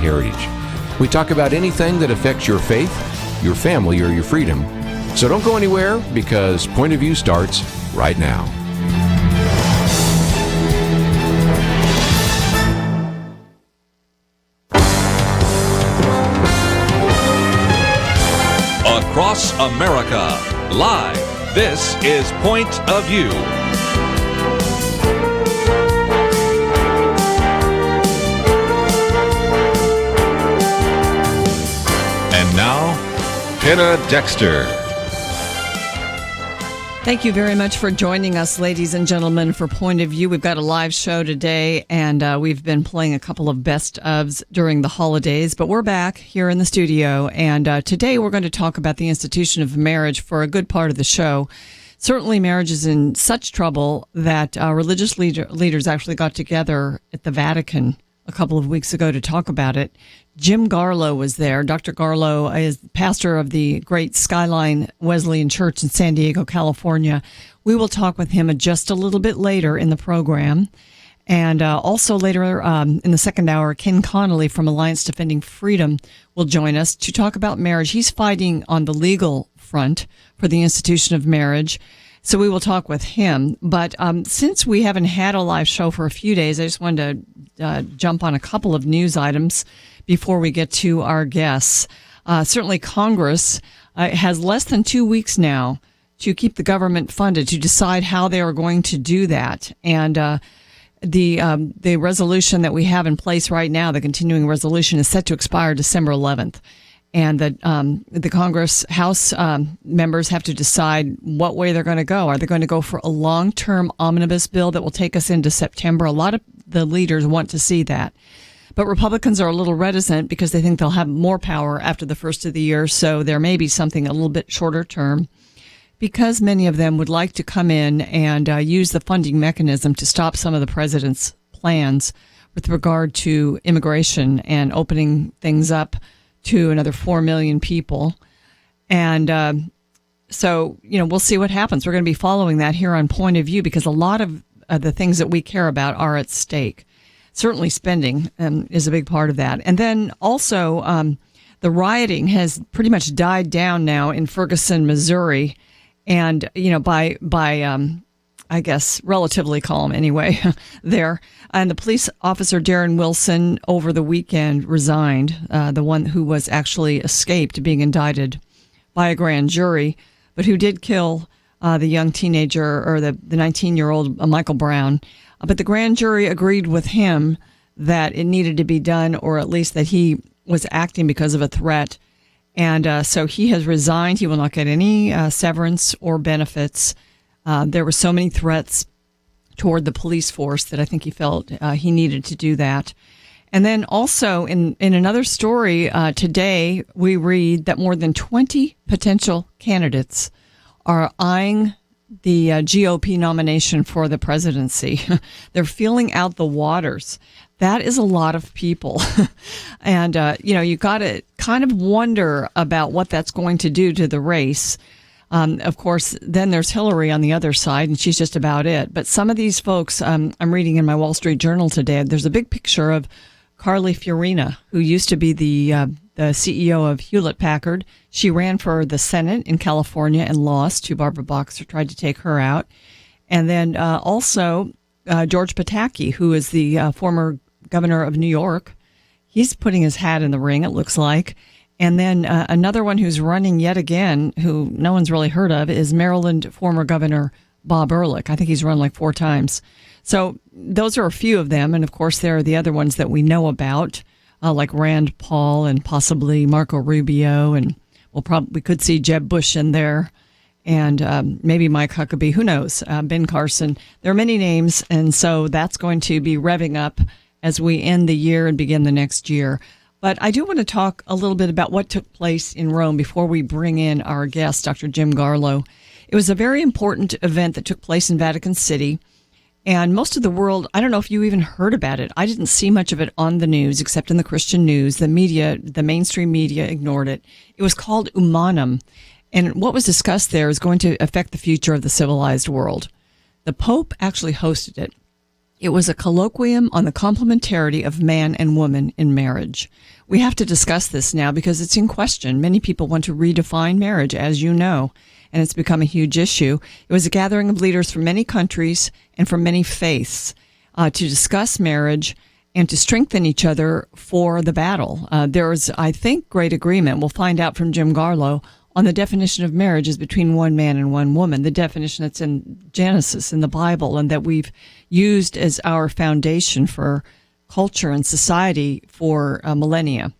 heritage. We talk about anything that affects your faith, your family, or your freedom. So don't go anywhere, because Point of View starts right now. Across America, live, this is Point of View. And now, Penna Dexter. Thank you very much for joining us, ladies and gentlemen, for Point of View. We've got a live show today, and we've been playing a couple of best ofs during the holidays, but we're back here in the studio, and today we're going to talk about the institution of marriage for a good part of the show. Certainly, marriage is in such trouble that religious leaders actually got together at the Vatican a couple of weeks ago to talk about it. Jim Garlow was there. Dr. Garlow is pastor of the great Skyline Wesleyan Church in San Diego, California. We will talk with him just a little bit later in the program. And also later in the second hour, Ken Connelly from Alliance Defending Freedom will join us to talk about marriage. He's fighting on the legal front for the institution of marriage. So we will talk with him. But since we haven't had a live show for a few days, I just wanted to jump on a couple of news items before we get to our guests. Certainly Congress has less than 2 weeks now to keep the government funded, to decide how they are going to do that. And the resolution that we have in place right now, the continuing resolution, is set to expire December 11th. And the Congress House members have to decide what way they're going to go. Are they going to go for a long-term omnibus bill that will take us into September? A lot of the leaders want to see that. But Republicans are a little reticent because they think they'll have more power after the first of the year. So there may be something a little bit shorter term, because many of them would like to come in and use the funding mechanism to stop some of the president's plans with regard to immigration and opening things up to another 4 million people. And so, we'll see what happens. We're going to be following that here on Point of View, because a lot of the things that we care about are at stake. Certainly spending is a big part of that. And then also the rioting has pretty much died down now in Ferguson, Missouri. And, by I guess, relatively calm anyway, there. And the police officer, Darren Wilson, over the weekend resigned, the one who was actually escaped being indicted by a grand jury, but who did kill the young teenager, or the 19-year-old Michael Brown. But the grand jury agreed with him that it needed to be done, or at least that he was acting because of a threat. And so he has resigned. He will not get any severance or benefits. There were so many threats toward the police force that I think he felt he needed to do that. And then also in another story today, we read that more than 20 potential candidates are eyeing the GOP nomination for the presidency. They're feeling out the waters. That is a lot of people. And, you got to kind of wonder about what that's going to do to the race. Of course, then there's Hillary on the other side, and she's just about it. But some of these folks, I'm reading in my Wall Street Journal today, there's a big picture of Carly Fiorina, who used to be the CEO of Hewlett-Packard. She ran for the Senate in California and lost to Barbara Boxer, tried to take her out. And then also George Pataki, who is the former governor of New York. He's putting his hat in the ring, it looks like. And then another one who's running yet again, who no one's really heard of, is Maryland former Governor Bob Ehrlich. I think he's run like 4 times. So those are a few of them. And, of course, there are the other ones that we know about, like Rand Paul and possibly Marco Rubio. And we could see Jeb Bush in there, and maybe Mike Huckabee. Who knows? Ben Carson. There are many names. And so that's going to be revving up as we end the year and begin the next year. But I do want to talk a little bit about what took place in Rome before we bring in our guest, Dr. Jim Garlow. It was a very important event that took place in Vatican City. And most of the world, I don't know if you even heard about it. I didn't see much of it on the news, except in the Christian news. The media, the mainstream media, ignored it. It was called Humanum. And what was discussed there is going to affect the future of the civilized world. The Pope actually hosted it. It was a colloquium on the complementarity of man and woman in marriage. We have to discuss this now because it's in question. Many people want to redefine marriage, as you know, and it's become a huge issue. It was a gathering of leaders from many countries and from many faiths to discuss marriage and to strengthen each other for the battle. There's, I think, great agreement. We'll find out from Jim Garlow on the definition of marriage is between one man and one woman, the definition that's in Genesis, in the Bible, and that we've used as our foundation for culture and society for millennia.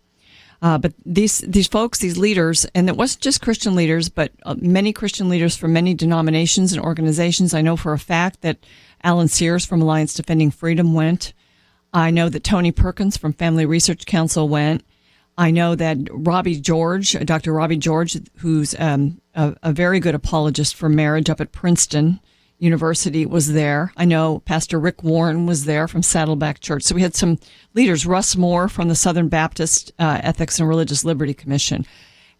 But these folks, these leaders, and it wasn't just Christian leaders, but many Christian leaders from many denominations and organizations. I know for a fact that Alan Sears from Alliance Defending Freedom went. I know that Tony Perkins from Family Research Council went. I know that Dr. Robbie George, who's a very good apologist for marriage up at Princeton University, was there. I know Pastor Rick Warren was there from Saddleback Church. So we had some leaders, Russ Moore from the Southern Baptist Ethics and Religious Liberty Commission.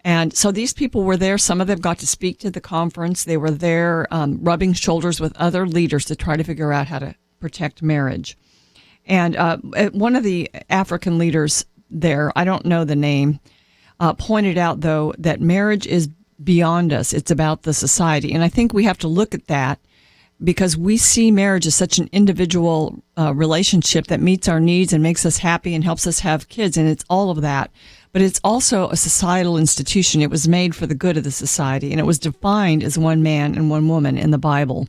And so these people were there. Some of them got to speak to the conference. They were there rubbing shoulders with other leaders to try to figure out how to protect marriage. And one of the African leaders there, I don't know the name, pointed out, though, that marriage is beyond us. It's about the society. And I think we have to look at that because we see marriage as such an individual relationship that meets our needs and makes us happy and helps us have kids. And it's all of that. But it's also a societal institution. It was made for the good of the society. And it was defined as one man and one woman in the Bible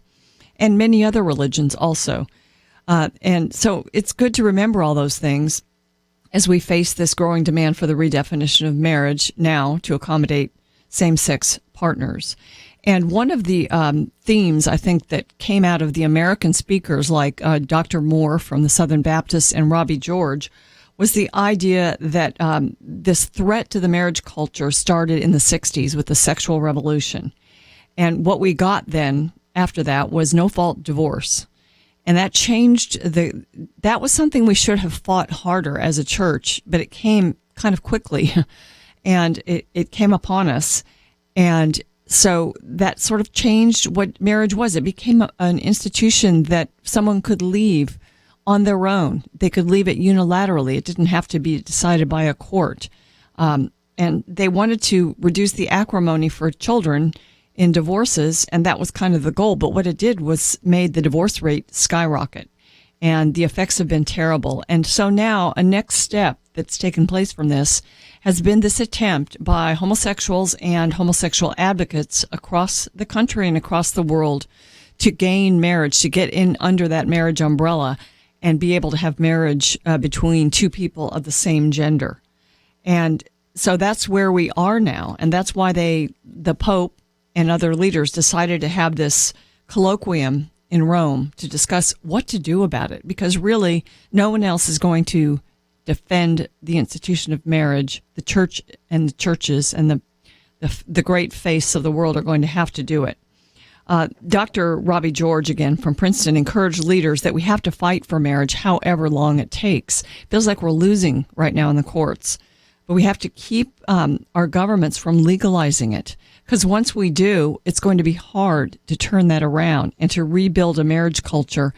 and many other religions also. And so it's good to remember all those things as we face this growing demand for the redefinition of marriage now to accommodate same-sex partners. And one of the themes, I think, that came out of the American speakers like Dr. Moore from the Southern Baptists and Robbie George was the idea that this threat to the marriage culture started in the 60s with the sexual revolution. And what we got then after that was no-fault divorce. And that changed that was something we should have fought harder as a church, but it came kind of quickly and it came upon us. And so that sort of changed what marriage was. It became an institution that someone could leave on their own. They could leave it unilaterally. It didn't have to be decided by a court. And they wanted to reduce the acrimony for children in divorces, and that was kind of the goal. But what it did was made the divorce rate skyrocket, and the effects have been terrible. And so now a next step that's taken place from this has been this attempt by homosexuals and homosexual advocates across the country and across the world to gain marriage, to get in under that marriage umbrella and be able to have marriage between two people of the same gender. And so that's where we are now, and that's why the Pope and other leaders decided to have this colloquium in Rome to discuss what to do about it, because really no one else is going to defend the institution of marriage. The church and the churches and the great faiths of the world are going to have to do it. Dr. Robbie George, again, from Princeton, encouraged leaders that we have to fight for marriage however long it takes. Feels like we're losing right now in the courts, but we have to keep our governments from legalizing it. Because once we do, it's going to be hard to turn that around and to rebuild a marriage culture.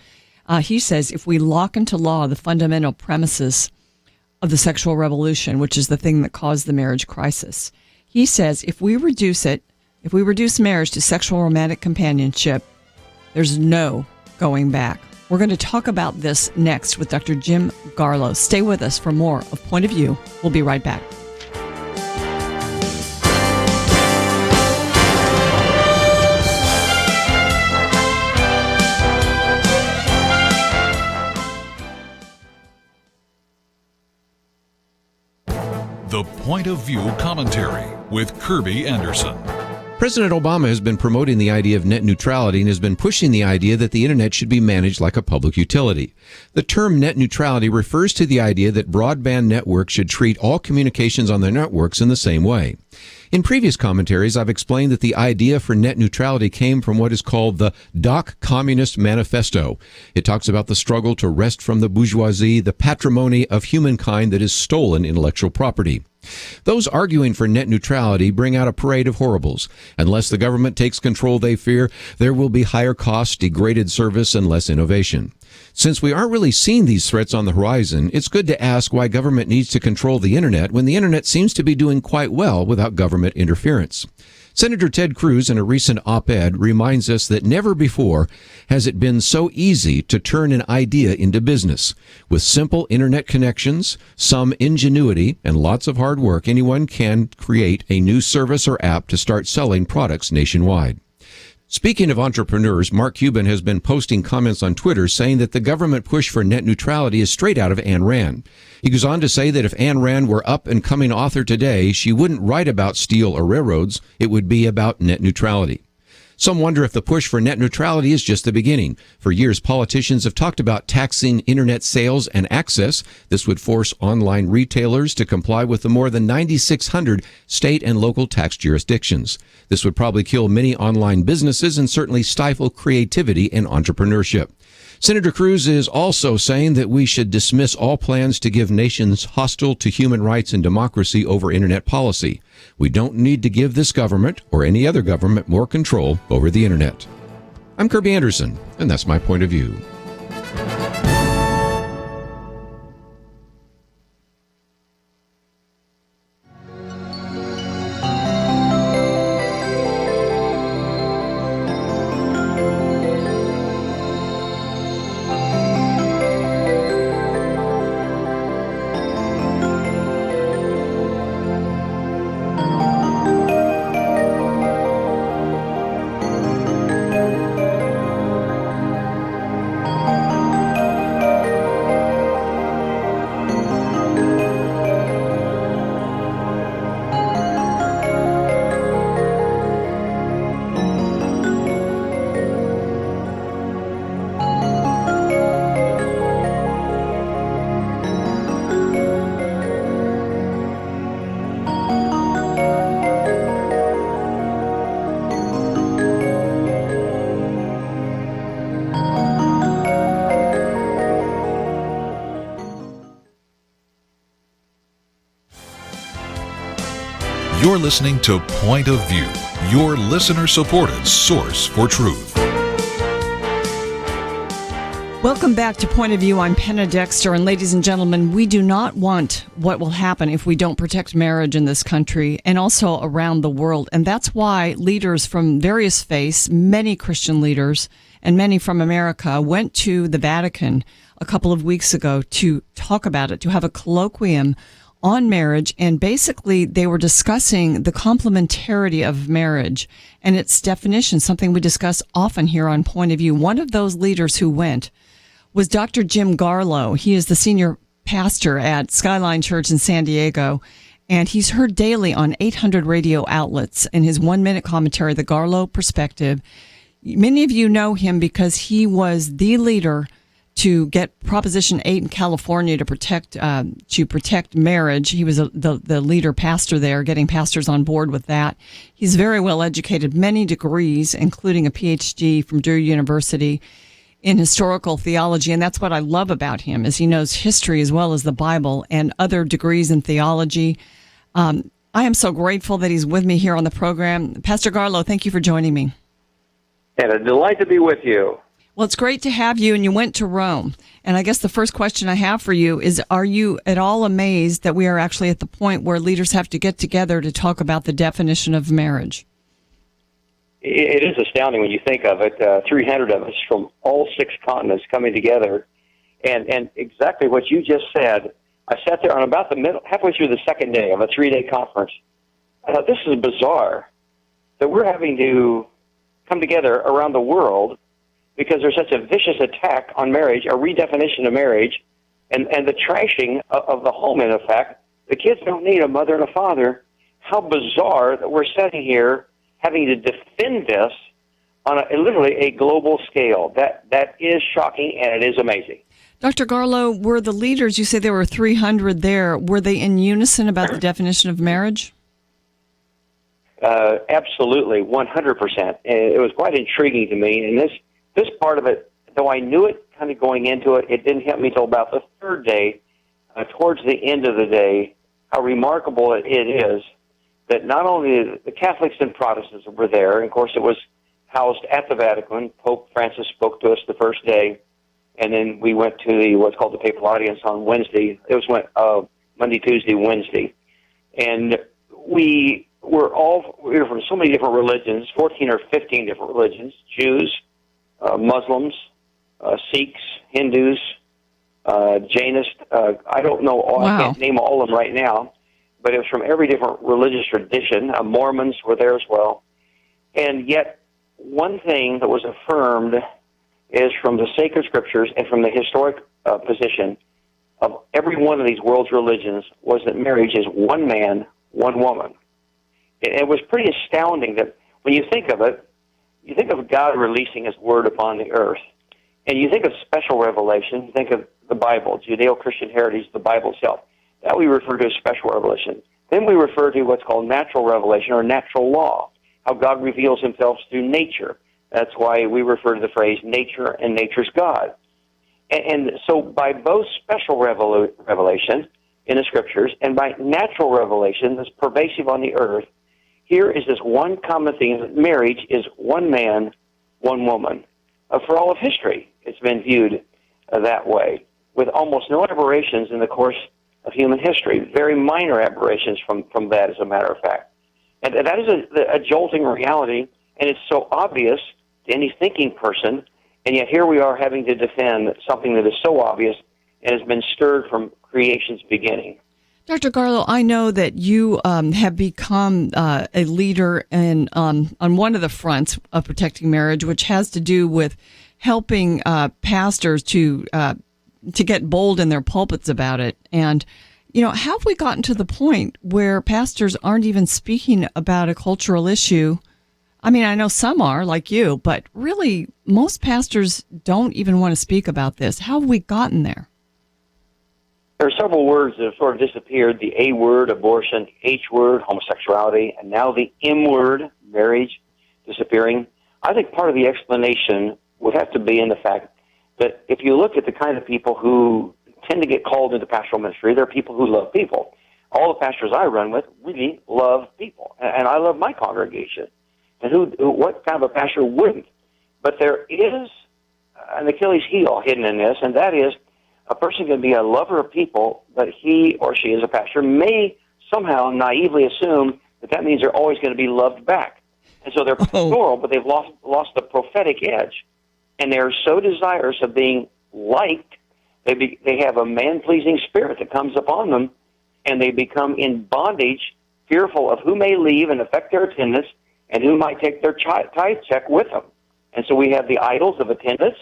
He says if we lock into law the fundamental premises of the sexual revolution, which is the thing that caused the marriage crisis, he says if we reduce marriage to sexual romantic companionship, there's no going back. We're going to talk about this next with Dr. Jim Garlow. Stay with us for more of Point of View. We'll be right back. The Point of View Commentary with Kirby Anderson. President Obama has been promoting the idea of net neutrality and has been pushing the idea that the internet should be managed like a public utility. The term net neutrality refers to the idea that broadband networks should treat all communications on their networks in the same way. In previous commentaries, I've explained that the idea for net neutrality came from what is called the Doc Communist Manifesto. It talks about the struggle to wrest from the bourgeoisie the patrimony of humankind that is stolen intellectual property. Those arguing for net neutrality bring out a parade of horribles. Unless the government takes control, they fear, there will be higher costs, degraded service, and less innovation. Since we aren't really seeing these threats on the horizon, it's good to ask why government needs to control the internet when the internet seems to be doing quite well without government interference. Senator Ted Cruz, in a recent op-ed, reminds us that never before has it been so easy to turn an idea into business. With simple internet connections, some ingenuity, and lots of hard work, anyone can create a new service or app to start selling products nationwide. Speaking of entrepreneurs, Mark Cuban has been posting comments on Twitter saying that the government push for net neutrality is straight out of Ayn Rand. He goes on to say that if Ayn Rand were up-and-coming author today, she wouldn't write about steel or railroads. It would be about net neutrality. Some wonder if the push for net neutrality is just the beginning. For years, politicians have talked about taxing internet sales and access. This would force online retailers to comply with the more than 9,600 state and local tax jurisdictions. This would probably kill many online businesses and certainly stifle creativity and entrepreneurship. Senator Cruz is also saying that we should dismiss all plans to give nations hostile to human rights and democracy over internet policy. We don't need to give this government or any other government more control over the internet. I'm Kirby Anderson, and that's my point of view. You're listening to Point of View, your listener-supported source for truth. Welcome back to Point of View. I'm Penna Dexter, and ladies and gentlemen, we do not want what will happen if we don't protect marriage in this country and also around the world. And that's why leaders from various faiths, many Christian leaders and many from America, went to the Vatican a couple of weeks ago to talk about it, to have a colloquium on marriage, and basically they were discussing the complementarity of marriage and its definition, something we discuss often here on Point of View. One of those leaders who went was Dr. Jim Garlow. He is the senior pastor at Skyline Church in San Diego, and he's heard daily on 800 radio outlets in his one-minute commentary, The Garlow Perspective. Many of you know him because he was the leader to get Proposition 8 in California to protect marriage. He was the leader pastor there, getting pastors on board with that. He's very well educated, many degrees, including a PhD from Drew University in historical theology. And that's what I love about him, is he knows history as well as the Bible and other degrees in theology. I am so grateful that he's with me here on the program. Pastor Garlow, thank you for joining me. And a delight to be with you. Well, it's great to have you, and you went to Rome. And I guess the first question I have for you is, are you at all amazed that we are actually at the point where leaders have to get together to talk about the definition of marriage? It is astounding when you think of it, 300 of us from all 6 continents coming together. And exactly what you just said, I sat there on about halfway through the second day of a 3-day conference. I thought, this is bizarre that we're having to come together around the world because there's such a vicious attack on marriage, a redefinition of marriage, and the trashing of the home, in effect. The kids don't need a mother and a father. How bizarre that we're sitting here having to defend this on literally a global scale. That is shocking, and it is amazing. Dr. Garlow, were the leaders, you say there were 300 there, were they in unison about the definition of marriage? Absolutely, 100%. It was quite intriguing to me, and this part of it, though I knew it kind of going into it, it didn't hit me until about the third day, towards the end of the day, how remarkable it is that not only the Catholics and Protestants were there, and of course it was housed at the Vatican. Pope Francis spoke to us the first day, and then we went to what's called the papal audience on Wednesday. It was Monday, Tuesday, Wednesday, and we were from so many different religions, 14 or 15 different religions: Jews, Muslims, Sikhs, Hindus, Jainists. I don't know all. Wow. I can't name all of them right now, but it was from every different religious tradition. Mormons were there as well, and yet one thing that was affirmed is from the sacred scriptures and from the historic position of every one of these world's religions was that marriage is one man, one woman. It was pretty astounding that when you think of it, you think of God releasing His Word upon the earth, and you think of special revelation, you think of the Bible, Judeo-Christian heritage, the Bible itself. That we refer to as special revelation. Then we refer to what's called natural revelation or natural law, how God reveals Himself through nature. That's why we refer to the phrase nature and nature's God. And so by both special revelation in the Scriptures and by natural revelation that's pervasive on the earth, here is this one common theme that marriage is one man, one woman. For all of history, it's been viewed that way, with almost no aberrations in the course of human history, very minor aberrations from that, as a matter of fact. And that is a jolting reality, and it's so obvious to any thinking person, and yet here we are having to defend something that is so obvious and has been stirred from creation's beginning. Dr. Garlow, I know that you have become a leader on one of the fronts of protecting marriage, which has to do with helping pastors to get bold in their pulpits about it. And, how have we gotten to the point where pastors aren't even speaking about a cultural issue? I mean, I know some are, like you, but really most pastors don't even want to speak about this. How have we gotten there? There are several words that have sort of disappeared: the A word, abortion; the H word, homosexuality; and now the M word, marriage, disappearing. I think part of the explanation would have to be in the fact that if you look at the kind of people who tend to get called into pastoral ministry, they're people who love people. All the pastors I run with really love people, and I love my congregation. And what kind of a pastor wouldn't? But there is an Achilles heel hidden in this, and that is a person can be a lover of people, but he or she, as a pastor, may somehow naively assume that means they're always going to be loved back. And so they're pastoral, but they've lost the prophetic edge. And they're so desirous of being liked, they have a man-pleasing spirit that comes upon them, and they become in bondage, fearful of who may leave and affect their attendance, and who might take their tithe check with them. And so we have the idols of attendance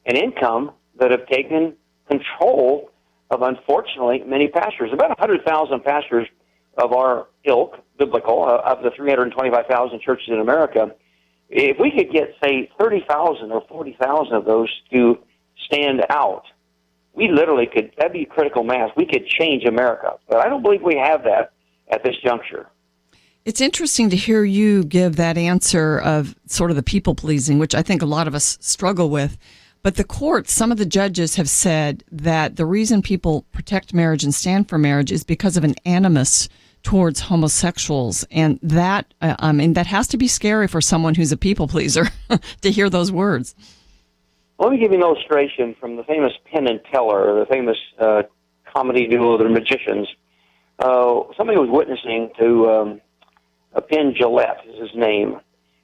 and income that have taken control of, unfortunately, many pastors. About 100,000 pastors of our ilk, biblical, of the 325,000 churches in America. If we could get, say, 30,000 or 40,000 of those to stand out, we literally could, that'd be critical mass. We could change America. But I don't believe we have that at this juncture. It's interesting to hear you give that answer of sort of the people-pleasing, which I think a lot of us struggle with. But the courts, some of the judges have said that the reason people protect marriage and stand for marriage is because of an animus towards homosexuals. And that, that has to be scary for someone who's a people-pleaser to hear those words. Let me give you an illustration from the famous Penn and Teller, the famous comedy duo, the magicians. Somebody was witnessing to Penn Jillette is his name,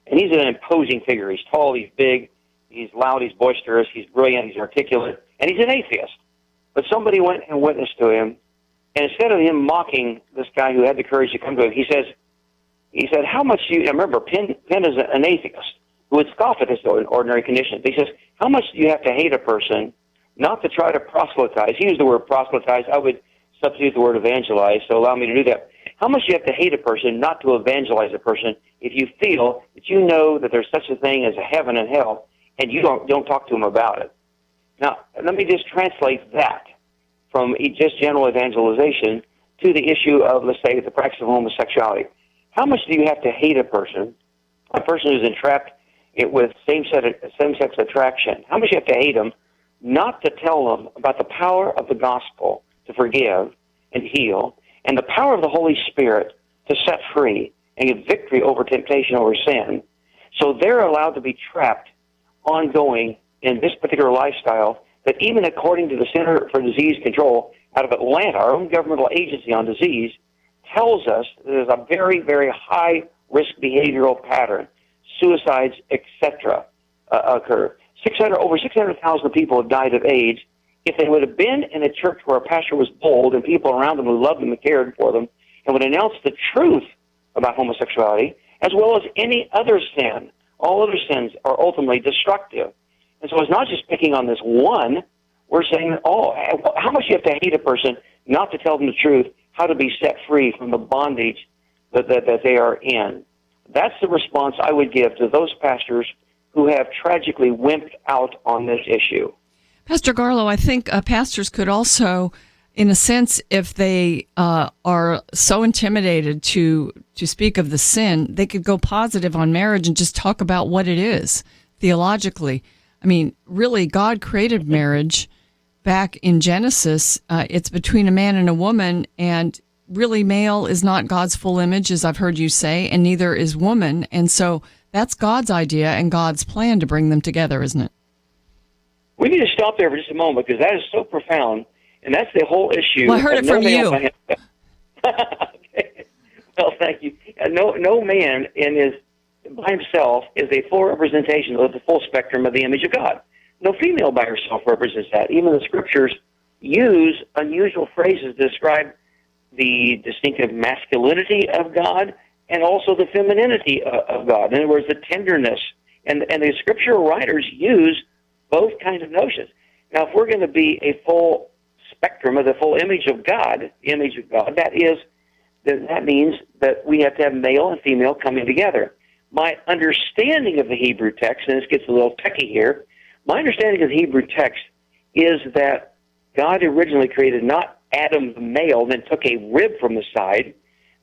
and he's an imposing figure. He's tall, he's big, he's loud, he's boisterous, he's brilliant, he's articulate, and he's an atheist. But somebody went and witnessed to him, and instead of him mocking this guy who had the courage to come to him, he said, how much do you, remember, Penn is an atheist who would scoff at this ordinary condition. He says, how much do you have to hate a person not to try to proselytize? He used the word proselytize. I would substitute the word evangelize, so allow me to do that. How much do you have to hate a person not to evangelize a person if you feel that you know that there's such a thing as a heaven and hell, and you don't talk to them about it? Now, let me just translate that from just general evangelization to the issue of, let's say, the practice of homosexuality. How much do you have to hate a person who's entrapped with same-sex attraction? How much do you have to hate them not to tell them about the power of the gospel to forgive and heal, and the power of the Holy Spirit to set free and give victory over temptation, over sin? So they're allowed to be trapped ongoing in this particular lifestyle that even according to the Center for Disease Control out of Atlanta, our own governmental agency on disease, tells us there's a very, very high-risk behavioral pattern, suicides, etc., occur. Over 600,000 people have died of AIDS. If they would have been in a church where a pastor was bold and people around them who loved them and cared for them and would announce the truth about homosexuality, as well as any other sin, all other sins are ultimately destructive. And so it's not just picking on this one. We're saying, how much you have to hate a person not to tell them the truth, how to be set free from the bondage that they are in. That's the response I would give to those pastors who have tragically wimped out on this issue. Pastor Garlow, I think pastors could also, in a sense, if they are so intimidated to speak of the sin, they could go positive on marriage and just talk about what it is theologically. I mean, really, God created marriage back in Genesis. It's between a man and a woman, and really male is not God's full image, as I've heard you say, and neither is woman. And so that's God's idea and God's plan to bring them together, isn't it? We need to stop there for just a moment because that is so profound, and that's the whole issue. Well, I heard it from you. Okay. Well, thank you. No man by himself is a full representation of the full spectrum of the image of God. No female by herself represents that. Even the scriptures use unusual phrases to describe the distinctive masculinity of God and also the femininity of God. In other words, the tenderness. And the scriptural writers use both kinds of notions. Now, if we're going to be a full spectrum of the full image of God, that means that we have to have male and female coming together. My understanding of the Hebrew text, and this gets a little techie here, my understanding of the Hebrew text is that God originally created not Adam the male, then took a rib from the side.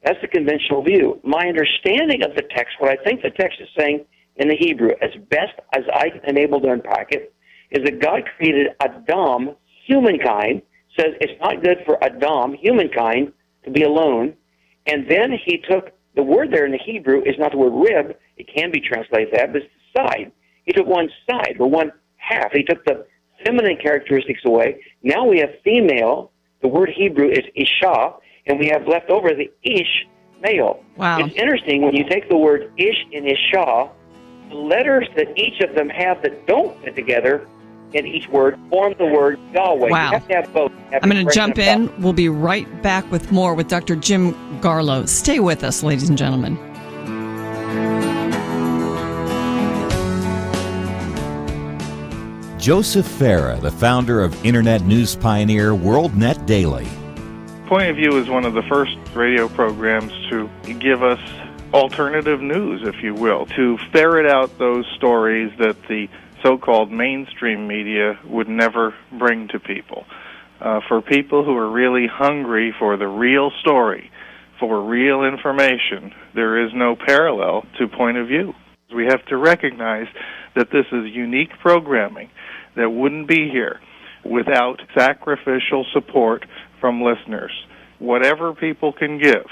That's the conventional view. My understanding of the text, what I think the text is saying in the Hebrew, as best as I am able to unpack it, is that God created Adam, humankind, says it's not good for Adam, humankind, to be alone. And then he took, the word there in the Hebrew is not the word rib, it can be translated that, but it's the side. He took one side, or one half. He took the feminine characteristics away. Now we have female, the word Hebrew is Isha, and we have left over the Ish, male. Wow. It's interesting, when you take the word Ish and Isha, the letters that each of them have that don't fit together in each word form the word Yahweh. Wow. You have to have both. I'm going to jump in. We'll be right back with more with Dr. Jim Garlow. Stay with us, ladies and gentlemen. Joseph Farah, the founder of Internet news pioneer WorldNet Daily. Point of View is one of the first radio programs to give us alternative news, if you will, to ferret out those stories that the so-called mainstream media would never bring to people. For people who are really hungry for the real story, for real information, there is no parallel to Point of View. We have to recognize that this is unique programming that wouldn't be here without sacrificial support from listeners. Whatever people can give,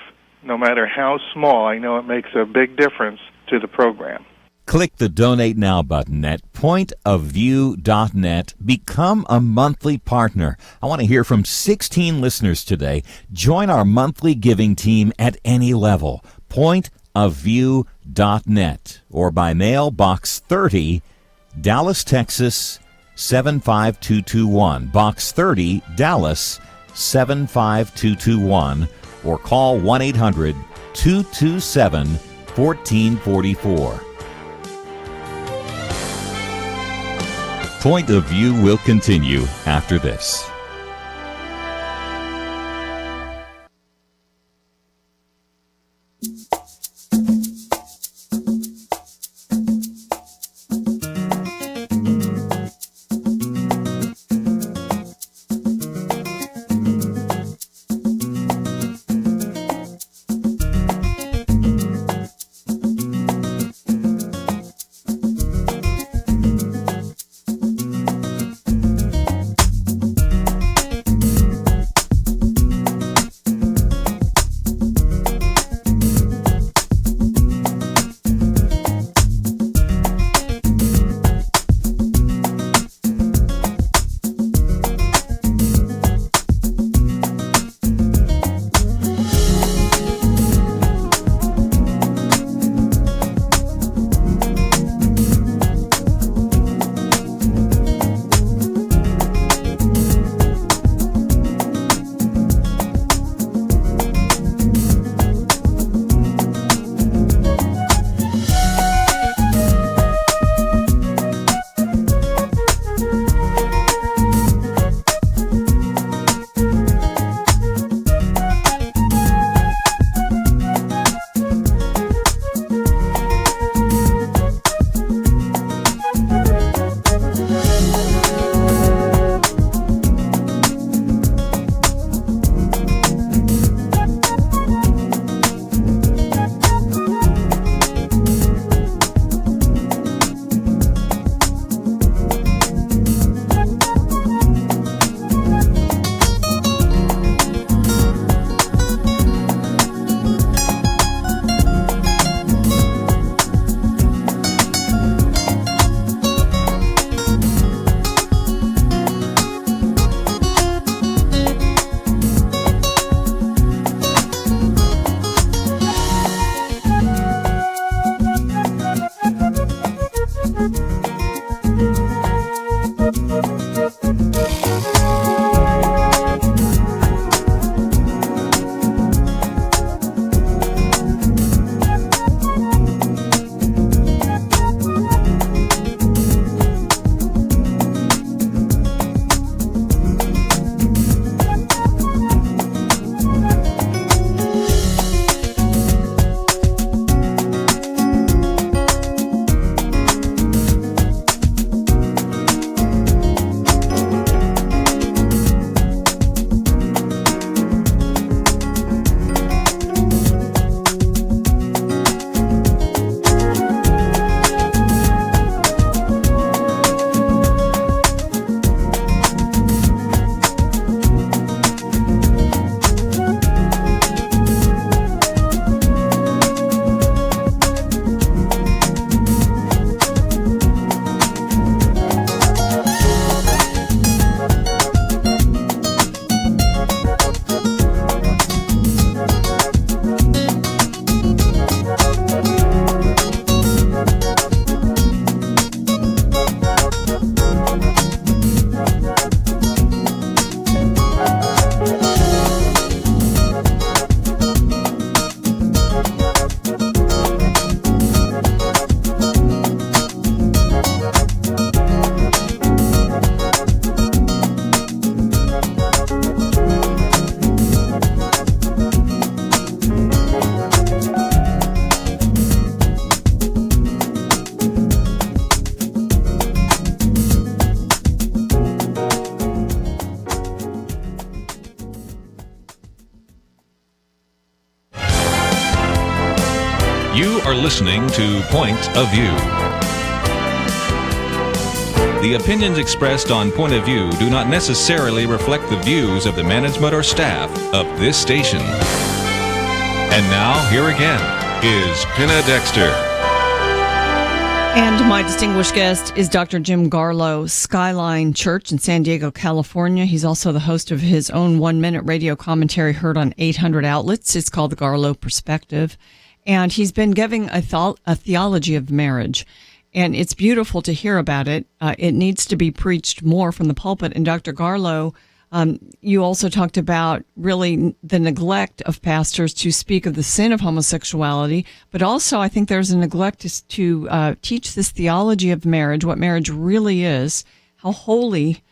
no matter how small, I know it makes a big difference to the program. Click the Donate Now button at pointofview.net. Become a monthly partner. I want to hear from 16 listeners today. Join our monthly giving team at any level. Pointofview.net or by mail, Box 30, Dallas, Texas 75221. Box 30, Dallas 75221. Or call 1-800-227-1444. Point of View will continue after this. You are listening to Point of View. The opinions expressed on Point of View do not necessarily reflect the views of the management or staff of this station. And now, here again, is Penna Dexter. And my distinguished guest is Dr. Jim Garlow, Skyline Church in San Diego, California. He's also the host of his own 1-minute radio commentary heard on 800 outlets. It's called The Garlow Perspective. And he's been giving a theology of marriage. And it's beautiful to hear about it. It needs to be preached more from the pulpit. And Dr. Garlow, you also talked about really the neglect of pastors to speak of the sin of homosexuality, but also I think there's a neglect to teach this theology of marriage, what marriage really is, how holy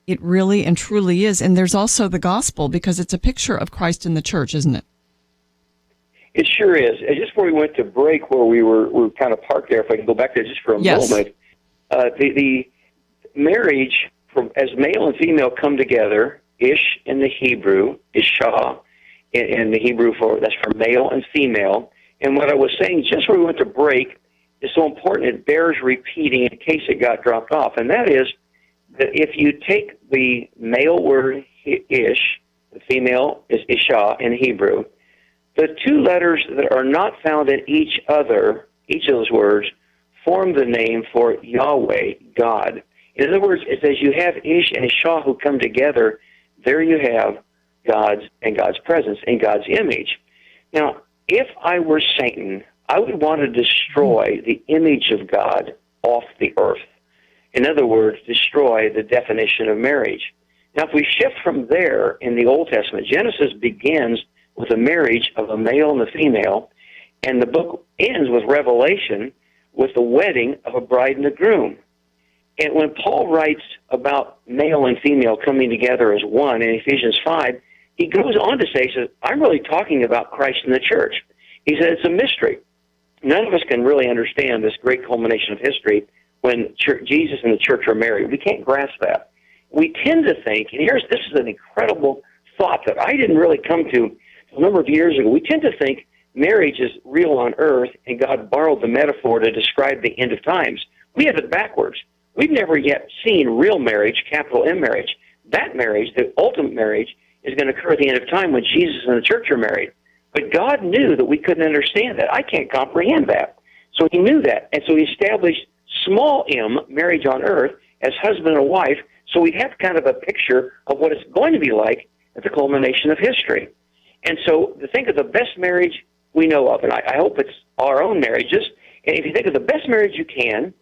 it really and truly is. And there's also the gospel, because it's a picture of Christ in the church, isn't it? It sure is. Just before we went to break, where we were kind of parked there, if I can go back there just for a moment, the marriage, as male and female come together, ish in the Hebrew, ishah in the Hebrew, that's for male and female. And what I was saying just before we went to break is so important, it bears repeating in case it got dropped off. And that is that if you take the male word ish, the female is ishah in Hebrew, the two letters that are not found in each of those words, form the name for Yahweh, God. In other words, it says you have Ish and Ishah who come together. There you have God's presence and God's image. Now, if I were Satan, I would want to destroy the image of God off the earth. In other words, destroy the definition of marriage. Now, if we shift from there in the Old Testament, Genesis begins with a marriage of a male and a female, and the book ends with Revelation with the wedding of a bride and a groom. And when Paul writes about male and female coming together as one in Ephesians 5, he goes on to say, I'm really talking about Christ in the church. He said it's a mystery. None of us can really understand this great culmination of history when Jesus and the church are married. We can't grasp that. We tend to think, and this is an incredible thought that I didn't really come to a number of years ago. We tend to think marriage is real on earth, and God borrowed the metaphor to describe the end of times. We have it backwards. We've never yet seen real marriage, capital M marriage. That marriage, the ultimate marriage, is going to occur at the end of time when Jesus and the church are married. But God knew that we couldn't understand that. I can't comprehend that. So he knew that. And so he established small m, marriage on earth, as husband and wife, so we'd have kind of a picture of what it's going to be like at the culmination of history. And so to think of the best marriage we know of, and I hope it's our own marriages, and if you think of the best marriage you can,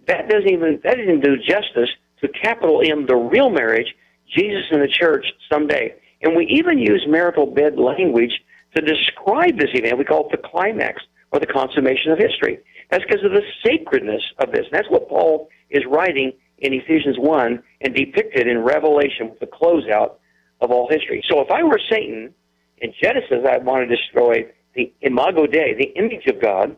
that doesn't even do justice to capital M, the real marriage, Jesus and the church someday. And we even use marital bed language to describe this event. We call it the climax or the consummation of history. That's because of the sacredness of this. And that's what Paul is writing in Ephesians 1 and depicted in Revelation with the closeout of all history. So if I were Satan, in Genesis I'd want to destroy the imago Dei, the image of God.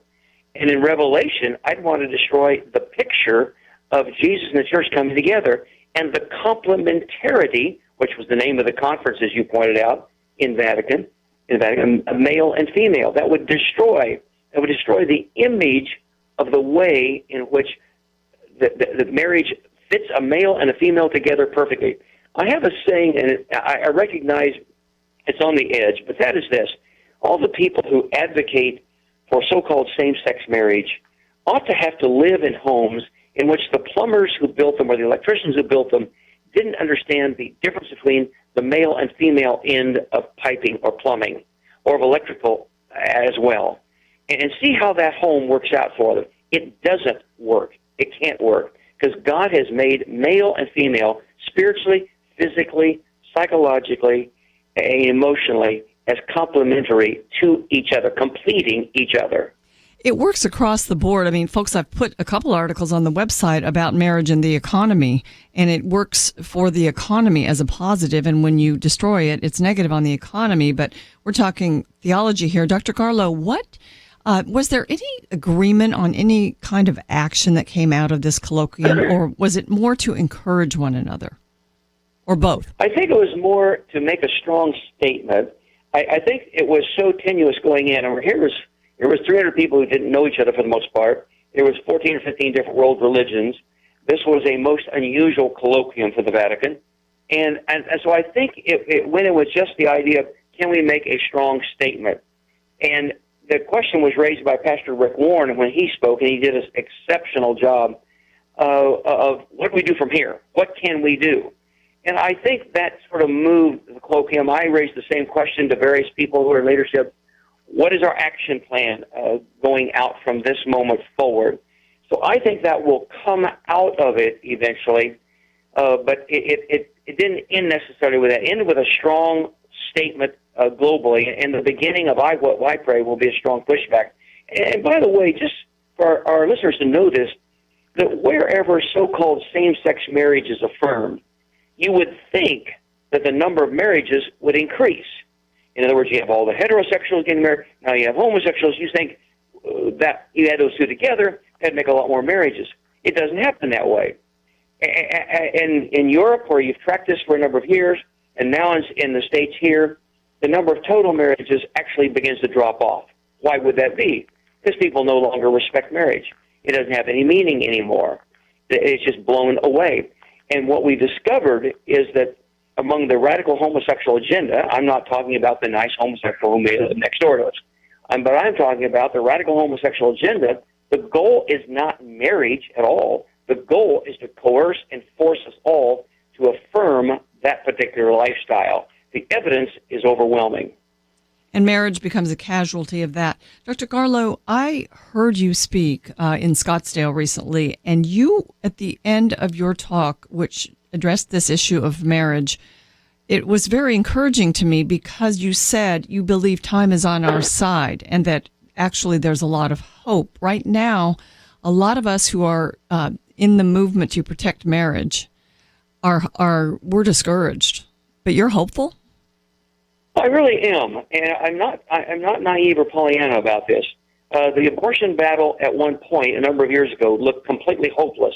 And in Revelation, I'd want to destroy the picture of Jesus and the church coming together and the complementarity, which was the name of the conference, as you pointed out, in Vatican, a male and female. That would destroy the image of the way in which the marriage fits a male and a female together perfectly. I have a saying, and I recognize it's on the edge, but that is this. All the people who advocate for so-called same-sex marriage ought to have to live in homes in which the plumbers who built them or the electricians who built them didn't understand the difference between the male and female end of piping or plumbing or of electrical as well, and see how that home works out for them. It doesn't work. It can't work because God has made male and female spiritually, physically, psychologically, and emotionally as complementary to each other, completing each other. It works across the board. I mean, folks, I've put a couple articles on the website about marriage and the economy, and it works for the economy as a positive, and when you destroy it, it's negative on the economy. But we're talking theology here. Dr. Garlow, what was there any agreement on any kind of action that came out of this colloquium, or was it more to encourage one another, or both? I think it was more to make a strong statement. I think it was so tenuous going in, and here's There was 300 people who didn't know each other for the most part. There was 14 or 15 different world religions. This was a most unusual colloquium for the Vatican. And so I think when it was just the idea of, can we make a strong statement? And the question was raised by Pastor Rick Warren when he spoke, and he did an exceptional job of what do we do from here? What can we do? And I think that sort of moved the colloquium. I raised the same question to various people who are in leadership. What is our action plan going out from this moment forward? So I think that will come out of it eventually, but it didn't end necessarily with that. It ended with a strong statement globally, and the beginning of what I pray will be a strong pushback. And by the way, just for our listeners to know this, that wherever so-called same-sex marriage is affirmed, you would think that the number of marriages would increase. In other words, you have all the heterosexuals getting married, now you have homosexuals. You think that you add those two together, that'd make a lot more marriages. It doesn't happen that way. And in Europe, where you've tracked this for a number of years, and now in the States here, the number of total marriages actually begins to drop off. Why would that be? Because people no longer respect marriage. It doesn't have any meaning anymore. It's just blown away. And what we discovered is that among the radical homosexual agenda, I'm not talking about the nice homosexual who may live next door to us, but I'm talking about the radical homosexual agenda. The goal is not marriage at all. The goal is to coerce and force us all to affirm that particular lifestyle. The evidence is overwhelming. And marriage becomes a casualty of that. Dr. Garlow, I heard you speak in Scottsdale recently, and you, at the end of your talk, which addressed this issue of marriage, it was very encouraging to me because you said you believe time is on our side and that actually there's a lot of hope. Right now, a lot of us who are in the movement to protect marriage we're discouraged. But you're hopeful? I really am, and I'm not naive or Pollyanna about this. The abortion battle at one point, a number of years ago, looked completely hopeless,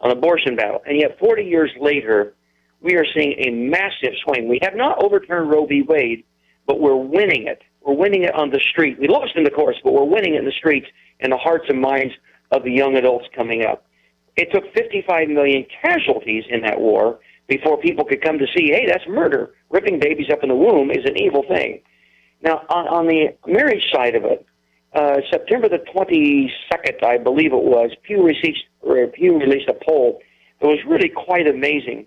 an abortion battle. And yet 40 years later, we are seeing a massive swing. We have not overturned Roe v. Wade, but we're winning it. We're winning it on the street. We lost in the courts, but we're winning it in the streets and the hearts and minds of the young adults coming up. It took 55 million casualties in that war before people could come to see, hey, that's murder. Ripping babies up in the womb is an evil thing. Now, on the marriage side of it, September the 22nd, I believe it was, Pew released a poll that was really quite amazing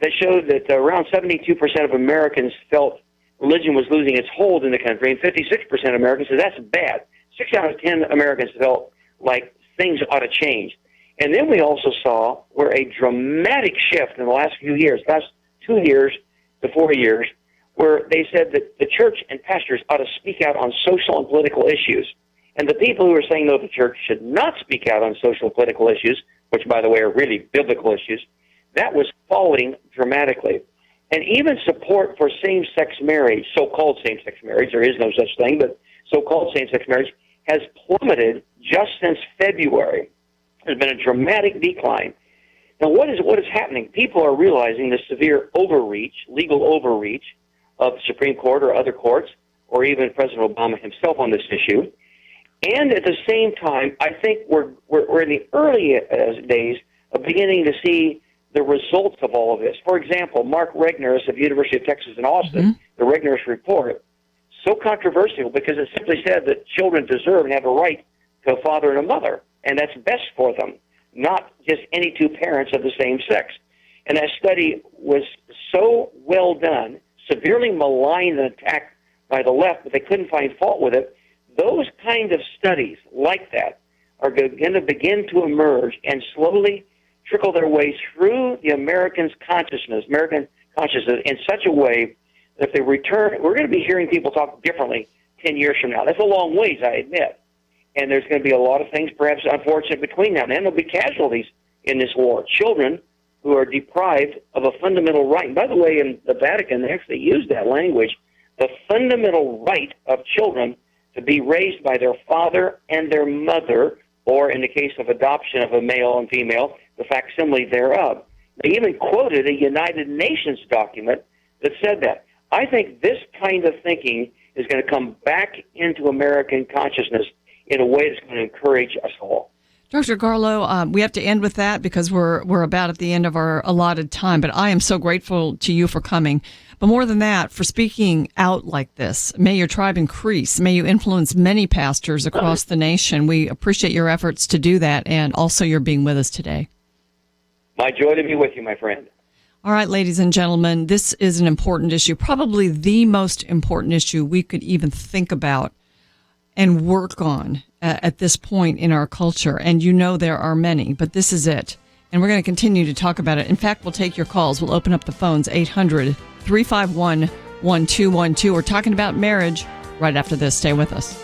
that showed that around 72% of Americans felt religion was losing its hold in the country, and 56% of Americans said that's bad. 6 out of 10 Americans felt like things ought to change. And then we also saw where a dramatic shift in the last few years, last 2 years to 4 years, where they said that the church and pastors ought to speak out on social and political issues. And the people who are saying, no, the church should not speak out on social and political issues, which, by the way, are really biblical issues, that was falling dramatically. And even support for same-sex marriage, so-called same-sex marriage, there is no such thing, but so-called same-sex marriage, has plummeted just since February. There's been a dramatic decline. Now, what is happening? People are realizing the severe overreach, legal overreach of the Supreme Court or other courts, or even President Obama himself on this issue. And at the same time, I think we're in the early days of beginning to see the results of all of this. For example, Mark Regnerus of the University of Texas in Austin, the Regnerus Report, so controversial because it simply said that children deserve and have a right to a father and a mother, and that's best for them, not just any two parents of the same sex. And that study was so well done, severely maligned and attacked by the left, but they couldn't find fault with it. Those kind of studies like that are going to begin to emerge and slowly trickle their way through the American consciousness in such a way that if they return, we're going to be hearing people talk differently 10 years from now. That's a long ways, I admit. And there's going to be a lot of things, perhaps unfortunate, between now and then. There'll be casualties in this war. Children who are deprived of a fundamental right. And by the way, in the Vatican, they actually use that language, the fundamental right of children to be raised by their father and their mother, or in the case of adoption of a male and female, the facsimile thereof. They even quoted a United Nations document that said that. I think this kind of thinking is going to come back into American consciousness in a way that's going to encourage us all. Dr. Garlow, we have to end with that because we're about at the end of our allotted time, but I am so grateful to you for coming. But more than that, for speaking out like this. May your tribe increase. May you influence many pastors across the nation. We appreciate your efforts to do that and also your being with us today. My joy to be with you, my friend. All right, ladies and gentlemen, this is an important issue, probably the most important issue we could even think about and work on at this point in our culture. And you know there are many, but this is it. And we're going to continue to talk about it. In fact, we'll take your calls. We'll open up the phones, 800-351-1212. We're talking about marriage right after this. Stay with us.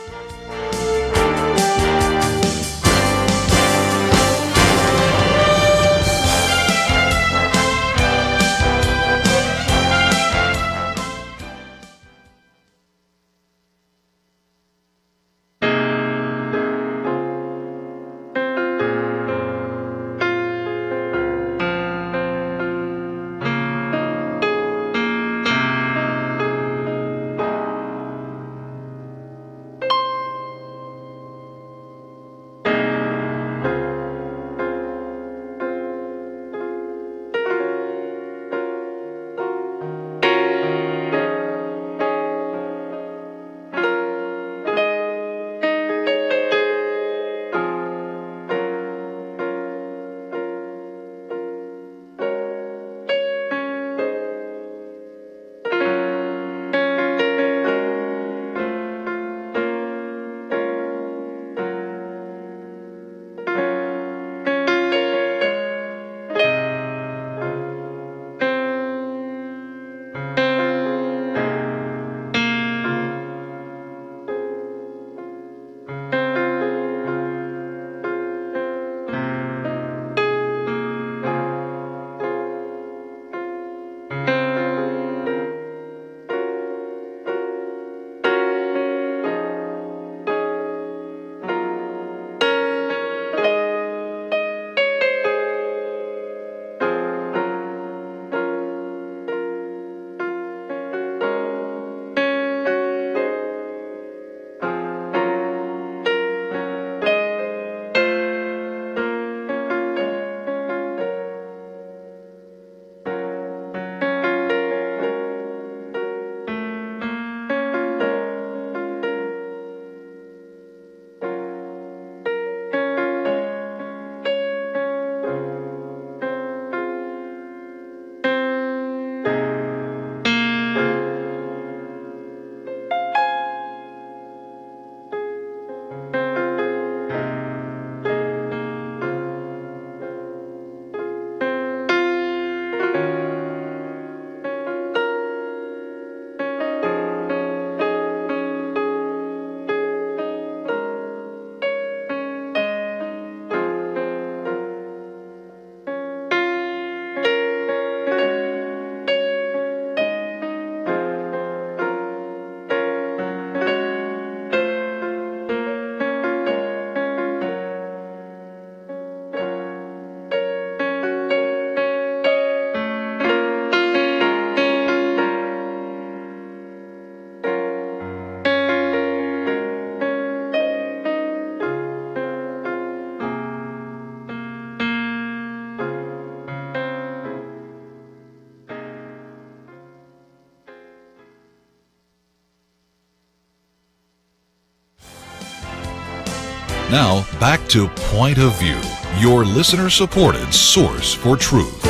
Now, back to Point of View, your listener-supported source for truth.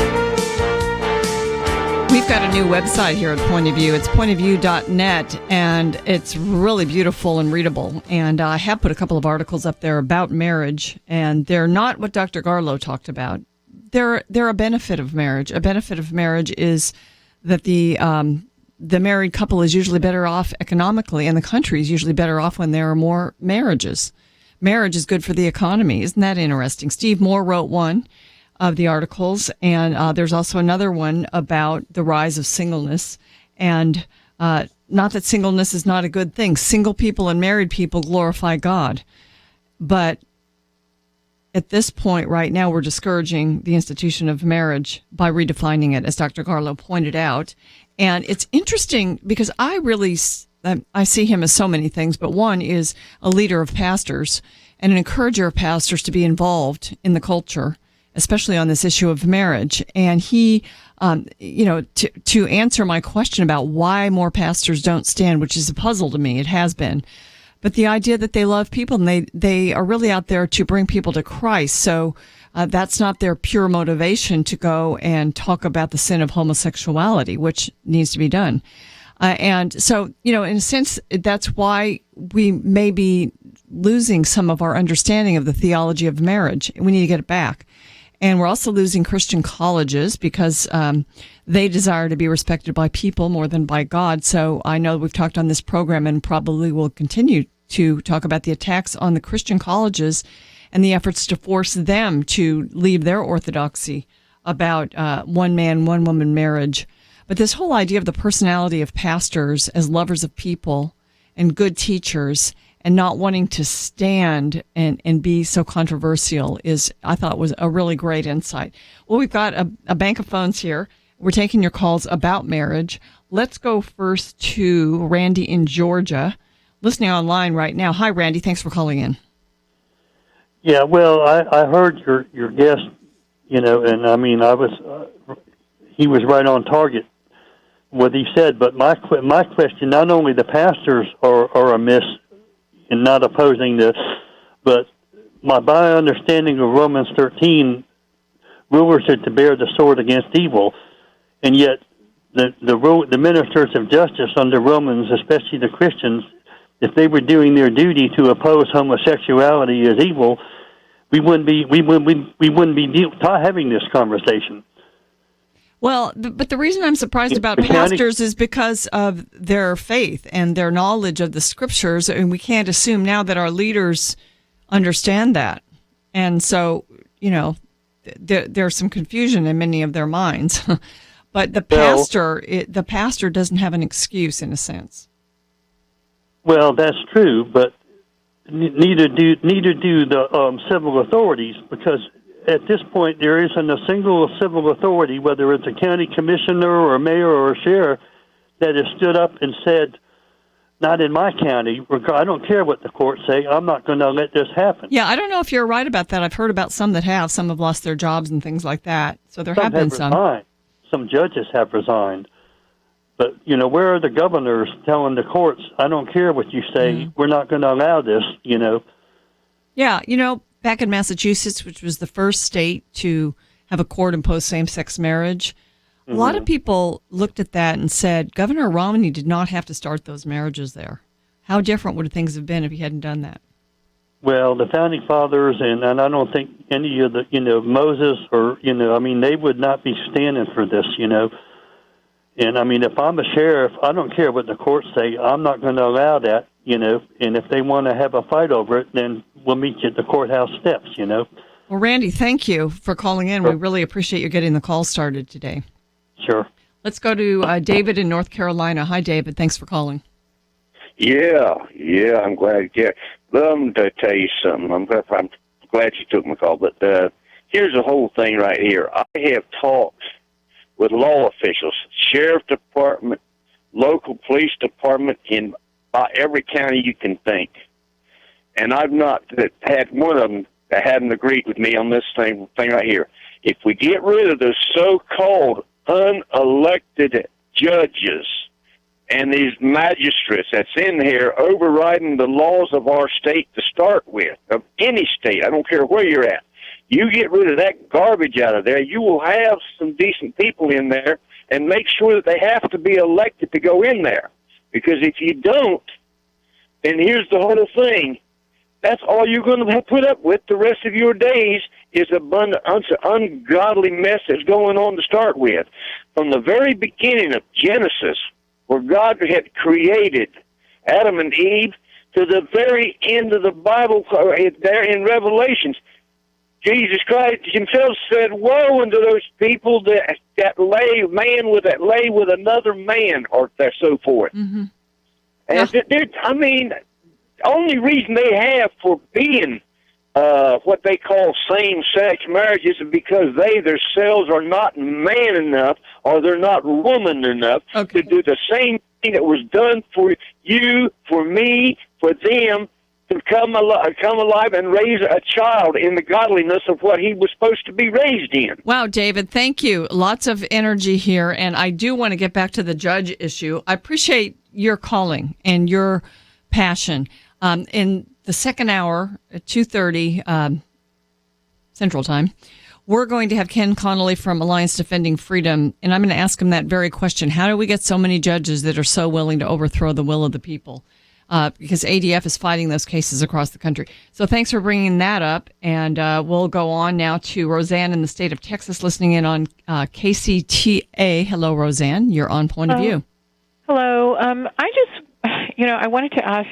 We've got a new website here at Point of View. It's pointofview.net, and it's really beautiful and readable. And I have put a couple of articles up there about marriage, and they're not what Dr. Garlow talked about. They're a benefit of marriage. A benefit of marriage is that the married couple is usually better off economically, and the country is usually better off when there are more marriages. Marriage is good for the economy. Isn't that interesting? Steve Moore wrote one of the articles, and there's also another one about the rise of singleness. And not that singleness is not a good thing. Single people and married people glorify God. But at this point right now, we're discouraging the institution of marriage by redefining it, as Dr. Garlow pointed out. And it's interesting because I really I see him as so many things, but one is a leader of pastors and an encourager of pastors to be involved in the culture, especially on this issue of marriage. And he, to answer my question about why more pastors don't stand, which is a puzzle to me, it has been. But the idea that they love people and they are really out there to bring people to Christ. So that's not their pure motivation to go and talk about the sin of homosexuality, which needs to be done. And so, in a sense, that's why we may be losing some of our understanding of the theology of marriage. We need to get it back. And we're also losing Christian colleges because they desire to be respected by people more than by God. So I know we've talked on this program and probably will continue to talk about the attacks on the Christian colleges and the efforts to force them to leave their orthodoxy about one man, one woman marriage. But this whole idea of the personality of pastors as lovers of people and good teachers and not wanting to stand and be so controversial I thought was a really great insight. Well, we've got a bank of phones here. We're taking your calls about marriage. Let's go first to Randy in Georgia, listening online right now. Hi, Randy. Thanks for calling in. Yeah, well, I heard your guest, and I mean, he was right on target what he said. But my question, not only the pastors are amiss in not opposing this, but my understanding of Romans 13, rulers are to bear the sword against evil, and yet the ministers of justice under Romans, especially the Christians, if they were doing their duty to oppose homosexuality as evil, we wouldn't be having this conversation. Well, but the reason I'm surprised about pastors is because of their faith and their knowledge of the scriptures, and we can't assume now that our leaders understand that. And so, there's some confusion in many of their minds. But the pastor doesn't have an excuse in a sense. Well, that's true, but neither do the civil authorities, because at this point there isn't a single civil authority, whether it's a county commissioner or a mayor or a sheriff, that has stood up and said, not in my county, I don't care what the courts say, I'm not going to let this happen. Yeah, I don't know if you're right about that. I've heard about some that have. Some have lost their jobs and things like that. So there have been some. Resigned. Some judges have resigned. But, where are the governors telling the courts, I don't care what you say, we're not going to allow this, Yeah, back in Massachusetts, which was the first state to have a court impose same-sex marriage, a lot of people looked at that and said, Governor Romney did not have to start those marriages there. How different would things have been if he hadn't done that? Well, the founding fathers, and I don't think any of the, Moses or, they would not be standing for this, And, if I'm a sheriff, I don't care what the courts say. I'm not going to allow that, and if they want to have a fight over it, then we'll meet you at the courthouse steps, Well, Randy, thank you for calling in. Sure. We really appreciate you getting the call started today. Sure. Let's go to David in North Carolina. Hi, David. Thanks for calling. Yeah, I'm glad. Yeah, I'm to tell you something. I'm glad you took my call, but here's the whole thing right here. I have talked with law officials, sheriff department, local police department in every county you can think. And I've not had one of them that hadn't agreed with me on this thing right here. If we get rid of those so-called unelected judges and these magistrates that's in here overriding the laws of our state to start with, of any state, I don't care where you're at, you get rid of that garbage out of there, you will have some decent people in there, and make sure that they have to be elected to go in there. Because if you don't, then here's the whole thing. That's all you're going to put up with the rest of your days is a bunch of ungodly mess that's going on to start with. From the very beginning of Genesis, where God had created Adam and Eve, to the very end of the Bible, there in Revelations, Jesus Christ himself said, woe unto those people that lay with another man, or so forth. Mm-hmm. And the only reason they have for being what they call same-sex marriages is because they themselves are not man enough, or they're not woman enough to do the same that was done for you, for me, for them, to come alive and raise a child in the godliness of what he was supposed to be raised in. Wow, David, thank you. Lots of energy here, and I do want to get back to the judge issue. I appreciate your calling and your passion. In the second hour at 2:30 Central Time, we're going to have Ken Connelly from Alliance Defending Freedom, and I'm going to ask him that very question. How do we get so many judges that are so willing to overthrow the will of the people? Because ADF is fighting those cases across the country. So thanks for bringing that up. And we'll go on now to Roseanne in the state of Texas, listening in on KCTA. Hello, Roseanne. You're on Point of View. Hello. I wanted to ask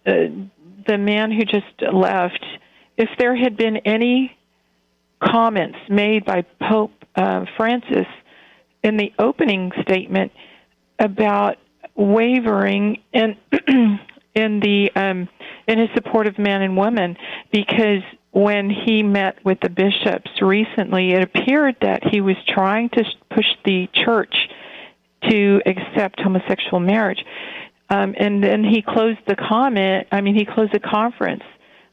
the man who just left if there had been any comments made by Pope Francis in the opening statement about wavering in his support of man and woman, because when he met with the bishops recently, it appeared that he was trying to push the church to accept homosexual marriage. And then he closed the conference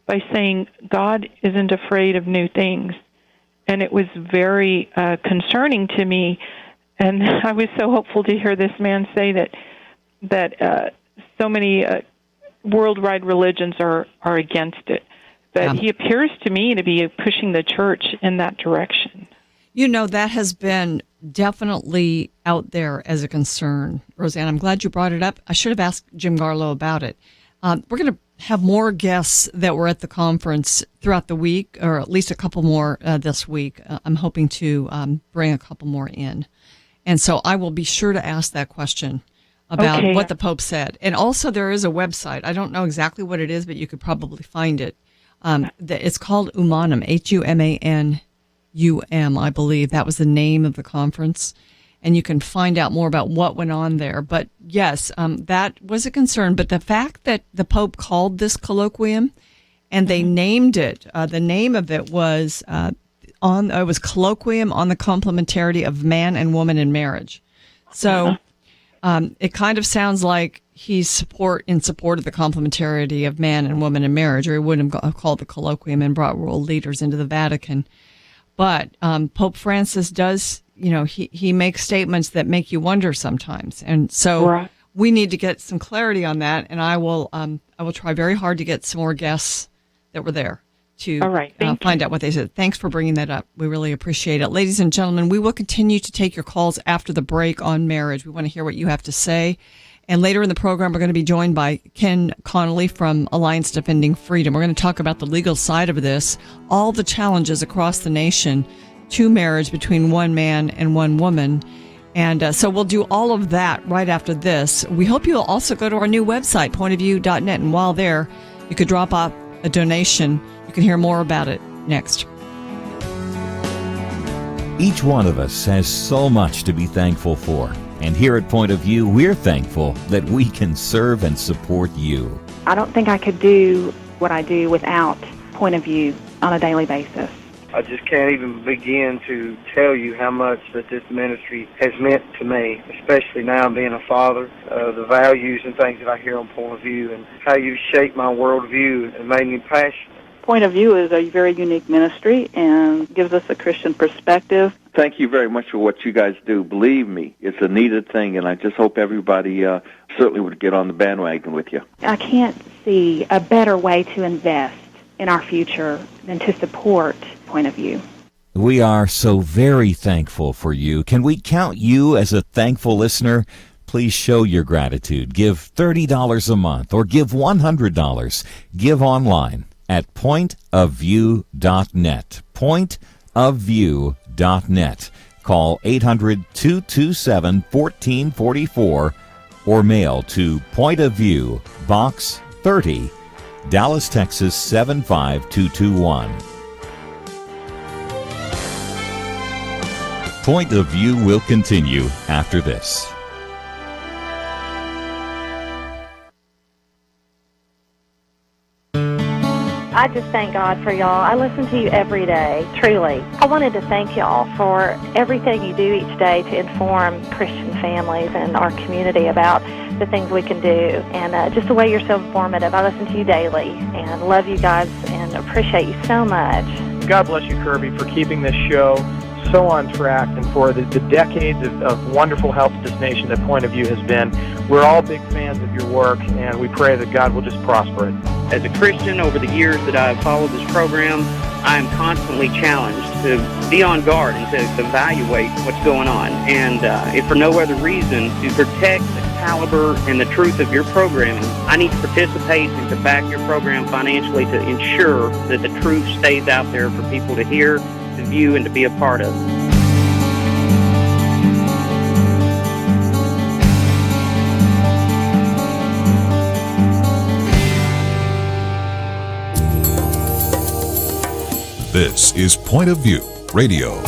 by saying God isn't afraid of new things. And it was very concerning to me. And I was so hopeful to hear this man say that so many worldwide religions are against it. But he appears to me to be pushing the church in that direction. You know, that has been definitely out there as a concern. Roseanne, I'm glad you brought it up. I should have asked Jim Garlow about it. We're going to have more guests that were at the conference throughout the week, or at least a couple more this week. I'm hoping to bring a couple more in. And so I will be sure to ask that question about what the Pope said. And also there is a website. I don't know exactly what it is, but you could probably find it. It's called Humanum, HUMANUM, I believe. That was the name of the conference. And you can find out more about what went on there. But yes, that was a concern. But the fact that the Pope called this colloquium and they named it, the name of it was it was Colloquium on the Complementarity of Man and Woman in Marriage. So it kind of sounds like he's in support of the complementarity of man and woman in marriage, or he wouldn't have called the colloquium and brought world leaders into the Vatican. But Pope Francis does, he makes statements that make you wonder sometimes. And so we need to get some clarity on that. And I will try very hard to get some more guests that were there to find out what they said. Thanks for bringing that up. We really appreciate it. Ladies and gentlemen, we will continue to take your calls after the break on marriage. We want to hear what you have to say. And later in the program, we're going to be joined by Ken Connelly from Alliance Defending Freedom. We're going to talk about the legal side of this, all the challenges across the nation to marriage between one man and one woman. And so we'll do all of that right after this. We hope you'll also go to our new website, pointofview.net. And while there, you could drop off a donation. You can hear more about it next. Each one of us has so much to be thankful for. And here at Point of View, we're thankful that we can serve and support you. I don't think I could do what I do without Point of View on a daily basis. I just can't even begin to tell you how much that this ministry has meant to me, especially now being a father, the values and things that I hear on Point of View and how you shaped my worldview and made me passionate. Point of View is a very unique ministry and gives us a Christian perspective. Thank you very much for what you guys do. Believe me, it's a needed thing, and I just hope everybody certainly would get on the bandwagon with you. I can't see a better way to invest in our future than to support Point of View. We are so very thankful for you. Can we count you as a thankful listener? Please show your gratitude. Give $30 a month or give $100. Give online at pointofview.net. Pointofview.net. Call 800-227-1444 or mail to Point of View, Box 30, Dallas, Texas 75221. Point of View will continue after this. I just thank God for y'all. I listen to you every day, truly. I wanted to thank y'all for everything you do each day to inform Christian families and our community about the things we can do, and just the way you're so informative. I listen to you daily and love you guys and appreciate you so much. God bless you, Kirby, for keeping this show so on track and for the decades of wonderful help to this nation that Point of View has been. We're all big fans of your work, and we pray that God will just prosper it. As a Christian, over the years that I've followed this program, I am constantly challenged to be on guard and to evaluate what's going on. And if for no other reason, to protect the caliber and the truth of your programming, I need to participate and to back your program financially to ensure that the truth stays out there for people to hear, to view, and to be a part of. This is Point of View Radio.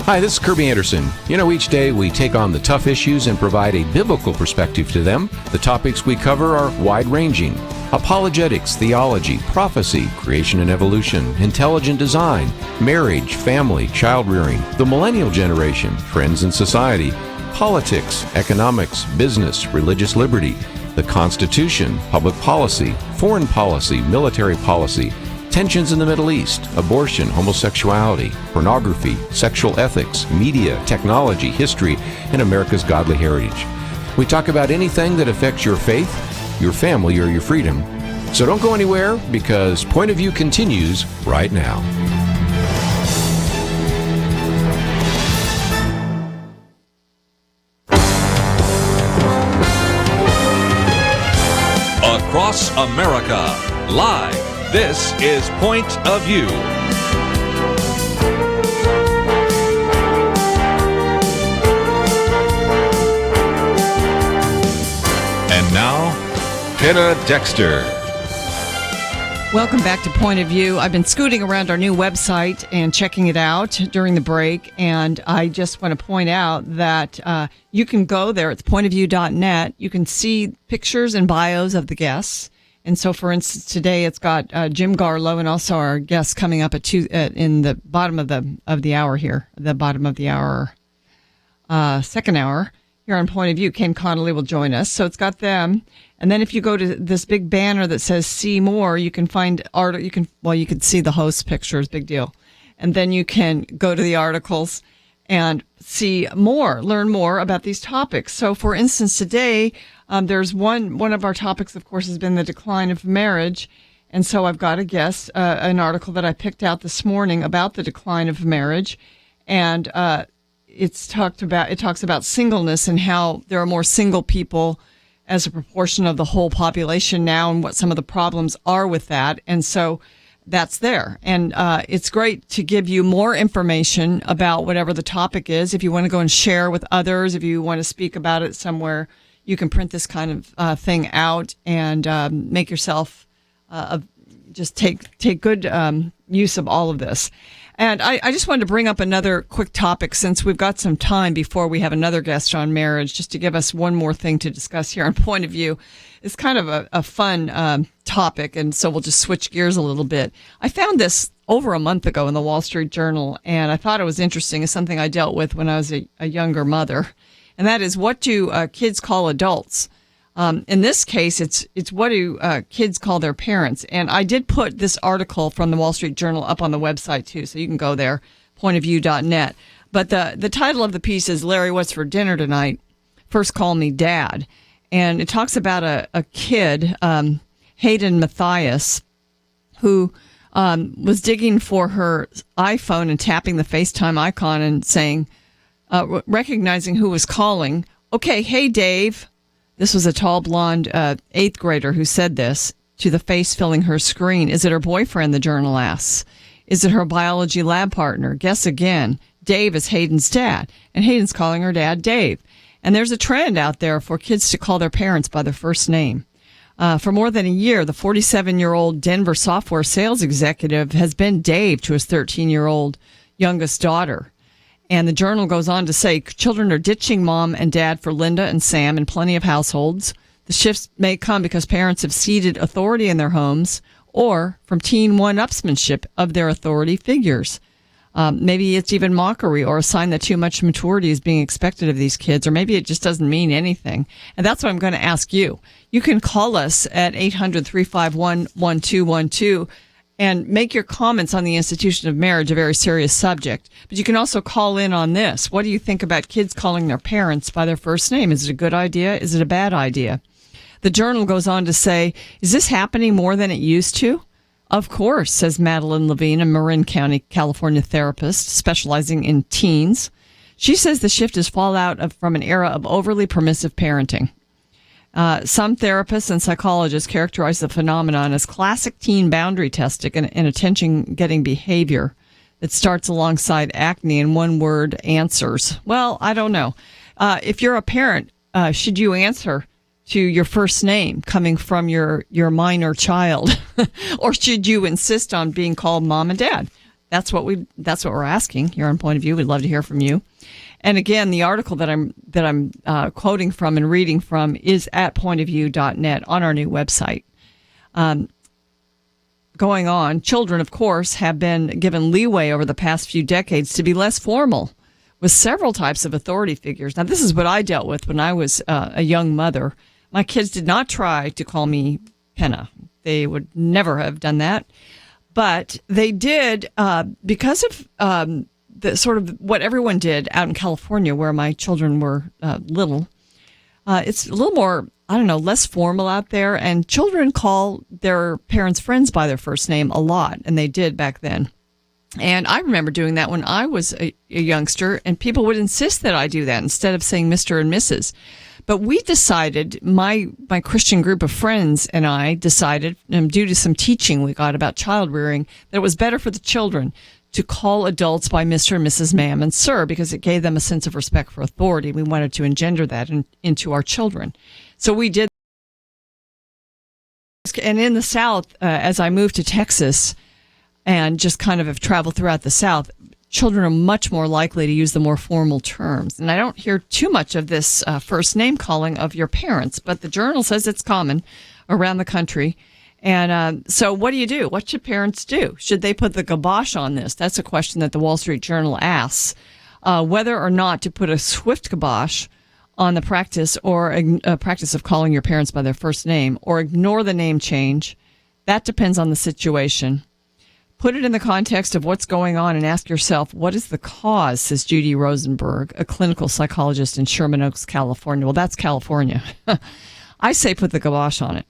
Hi, this is Kirby Anderson. You know, each day we take on the tough issues and provide a biblical perspective to them. The topics we cover are wide-ranging: apologetics, theology, prophecy, creation and evolution, intelligent design, marriage, family, child-rearing, the millennial generation, trends in society, politics, economics, business, religious liberty, the Constitution, public policy, foreign policy, military policy, tensions in the Middle East, abortion, homosexuality, pornography, sexual ethics, media, technology, history, and America's godly heritage. We talk about anything that affects your faith, your family, or your freedom. So don't go anywhere, because Point of View continues right now. Across America, live. This is Point of View. And now, Penna Dexter. Welcome back to Point of View. I've been scooting around our new website and checking it out during the break, and I just want to point out that you can go there. It's pointofview.net. You can see pictures and bios of the guests. And so, for instance, today it's got Jim Garlow and also our guests coming up at 2 in the bottom of the hour here, the bottom of the hour, second hour here on Point of View. Ken Connelly will join us. So it's got them. And then if you go to this big banner that says "See More," you can find art. You can see the host pictures, big deal. And then you can go to the articles and see more, learn more about these topics. So, for instance, today. There's one of our topics, of course, has been the decline of marriage. And so I've got a guest, an article that I picked out this morning about the decline of marriage. And it talks about singleness and how there are more single people as a proportion of the whole population now, and what some of the problems are with that. And so that's there. And it's great to give you more information about whatever the topic is. If you want to go and share with others, if you want to speak about it somewhere, you can print this kind of thing out and make yourself just take good use of all of this. And I just wanted to bring up another quick topic, since we've got some time before we have another guest on marriage, just to give us one more thing to discuss here on Point of View. It's kind of a fun topic, and so we'll just switch gears a little bit. I found this over a month ago in the Wall Street Journal, and I thought it was interesting. It's something I dealt with when I was a younger mother. And that is, what do kids call adults? In this case, it's what do kids call their parents? And I did put this article from the Wall Street Journal up on the website, too, so you can go there, pointofview.net. But the title of the piece is, "Larry, What's for Dinner Tonight? First Call Me Dad." And it talks about a kid, Hayden Matthias, who was digging for her iPhone and tapping the FaceTime icon and saying, recognizing who was calling. "Okay, hey, Dave." This was a tall, blonde 8th grader who said this to the face filling her screen. "Is it her boyfriend?" the journal asks. "Is it her biology lab partner?" Guess again. Dave is Hayden's dad, and Hayden's calling her dad Dave. And there's a trend out there for kids to call their parents by their first name. For more than a year, the 47-year-old Denver software sales executive has been Dave to his 13-year-old youngest daughter. And the journal goes on to say children are ditching mom and dad for Linda and Sam in plenty of households. The shifts may come because parents have ceded authority in their homes, or from teen one-upsmanship of their authority figures. Maybe it's even mockery or a sign that too much maturity is being expected of these kids, or maybe it just doesn't mean anything. And that's what I'm going to ask you. You can call us at 800-351-1212 and make your comments on the institution of marriage, a very serious subject. But you can also call in on this. What do you think about kids calling their parents by their first name? Is it a good idea? Is it a bad idea? The journal goes on to say, is this happening more than it used to? Of course, says Madeline Levine, a Marin County, California therapist specializing in teens. She says the shift is fallout from an era of overly permissive parenting. Some therapists and psychologists characterize the phenomenon as classic teen boundary testing and attention-getting behavior that starts alongside acne and one-word answers. Well, I don't know. If you're a parent, should you answer to your first name coming from your minor child? Or should you insist on being called mom and dad? That's what we're asking here on Point of View. We'd love to hear from you. And again, the article that I'm quoting from and reading from is at pointofview.net on our new website. Going on, children, of course, have been given leeway over the past few decades to be less formal with several types of authority figures. Now, this is what I dealt with when I was a young mother. My kids did not try to call me Penna. They would never have done that. But they did, because of the sort of what everyone did out in California where my children were little. It's a little more, less formal out there. And children call their parents' friends by their first name a lot. And they did back then. And I remember doing that when I was a youngster. And people would insist that I do that instead of saying Mr. and Mrs. But we decided, my Christian group of friends and I decided, due to some teaching we got about child rearing, that it was better for the children to call adults by Mr. and Mrs. Ma'am and Sir, because it gave them a sense of respect for authority. We wanted to engender that into our children. So we did. And in the South, as I moved to Texas and just kind of have traveled throughout the South, children are much more likely to use the more formal terms. And I don't hear too much of this first name calling of your parents, but the Journal says it's common around the country. And so what do you do? What should parents do? Should they put the kibosh on this? That's a question that the Wall Street Journal asks, whether or not to put a swift kibosh on the practice or practice of calling your parents by their first name or ignore the name change. That depends on the situation. Put it in the context of what's going on and ask yourself, what is the cause, says Judy Rosenberg, a clinical psychologist in Sherman Oaks, California. Well, that's California. I say put the kibosh on it.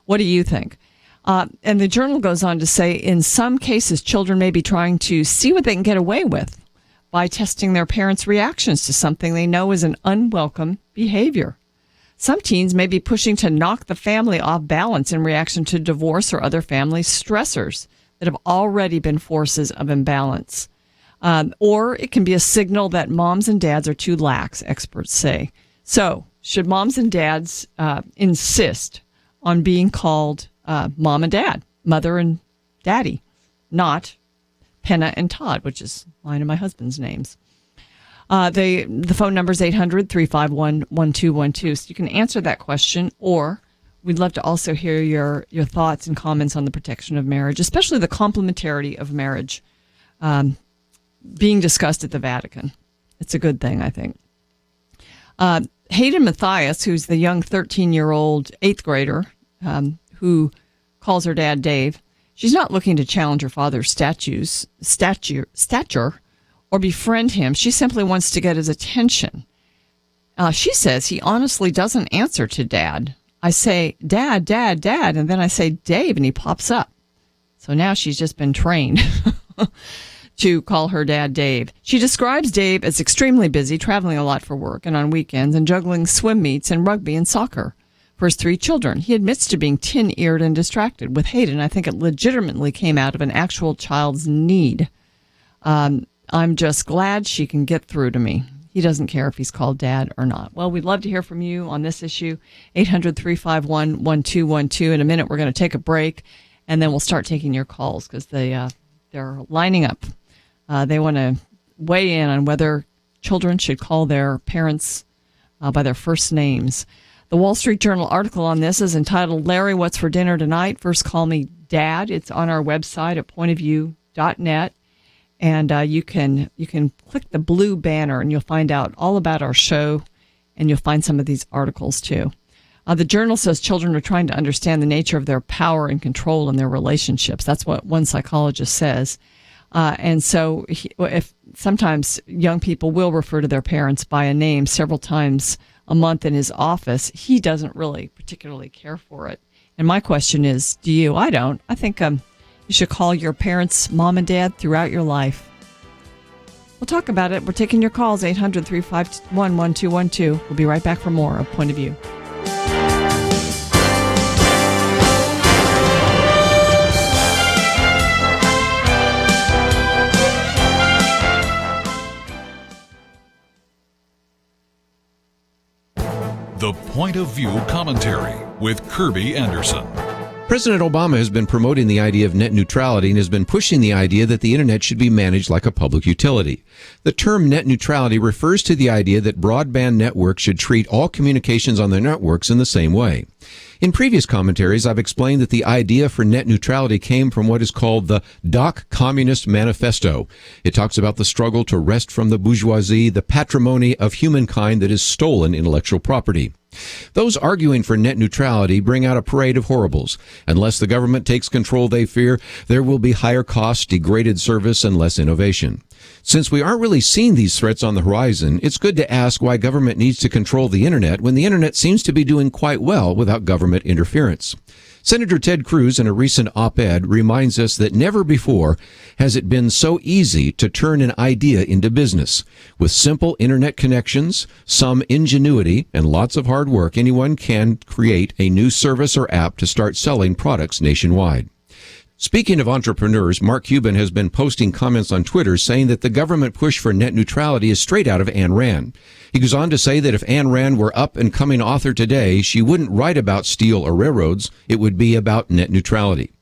What do you think? And the Journal goes on to say, in some cases, children may be trying to see what they can get away with by testing their parents' reactions to something they know is an unwelcome behavior. Some teens may be pushing to knock the family off balance in reaction to divorce or other family stressors that have already been forces of imbalance. Or it can be a signal that moms and dads are too lax, experts say. So, should moms and dads insist on being called mom and dad, mother and daddy, not Penna and Todd, which is mine and my husband's names? The phone number is 800-351-1212. So you can answer that question, or we'd love to also hear your thoughts and comments on the protection of marriage, especially the complementarity of marriage being discussed at the Vatican. It's a good thing, I think. Hayden Matthias, who's the young 13-year-old 8th grader who calls her dad Dave, she's not looking to challenge her father's stature or befriend him. She simply wants to get his attention. She says he honestly doesn't answer to dad. I say, Dad, Dad, Dad, and then I say, Dave, and he pops up. So now she's just been trained to call her dad Dave. She describes Dave as extremely busy, traveling a lot for work and on weekends, and juggling swim meets and rugby and soccer for his 3 children. He admits to being tin-eared and distracted. With Hayden, I think it legitimately came out of an actual child's need. I'm just glad she can get through to me. He doesn't care if he's called dad or not. Well, we'd love to hear from you on this issue. 800-351-1212. In a minute, we're going to take a break, and then we'll start taking your calls because they're lining up. They want to weigh in on whether children should call their parents by their first names. The Wall Street Journal article on this is entitled, Larry, What's for Dinner Tonight? First Call Me Dad. It's on our website at pointofview.net. And you can click the blue banner and you'll find out all about our show, and you'll find some of these articles too. The Journal says children are trying to understand the nature of their power and control in their relationships. That's what one psychologist says. And so if sometimes young people will refer to their parents by a name several times a month in his office, he doesn't really particularly care for it. And my question is, do you? I don't. I think you should call your parents mom and dad throughout your life. We'll talk about it. We're taking your calls, 800-351-1212. We'll be right back for more of Point of View. The Point of View Commentary with Kirby Anderson. President Obama has been promoting the idea of net neutrality and has been pushing the idea that the internet should be managed like a public utility. The term net neutrality refers to the idea that broadband networks should treat all communications on their networks in the same way. In previous commentaries, I've explained that the idea for net neutrality came from what is called the Doc Communist Manifesto. It talks about the struggle to wrest from the bourgeoisie the patrimony of humankind that is stolen intellectual property. Those arguing for net neutrality bring out a parade of horribles. Unless the government takes control, they fear, there will be higher costs, degraded service, and less innovation. Since we aren't really seeing these threats on the horizon, it's good to ask why government needs to control the internet when the internet seems to be doing quite well without government interference. Senator Ted Cruz, in a recent op-ed, reminds us that never before has it been so easy to turn an idea into business. With simple internet connections, some ingenuity, and lots of hard work, anyone can create a new service or app to start selling products nationwide. Speaking of entrepreneurs, Mark Cuban has been posting comments on Twitter saying that the government push for net neutrality is straight out of Ayn Rand. He goes on to say that if Ayn Rand were up-and-coming author today, she wouldn't write about steel or railroads. It would be about net neutrality.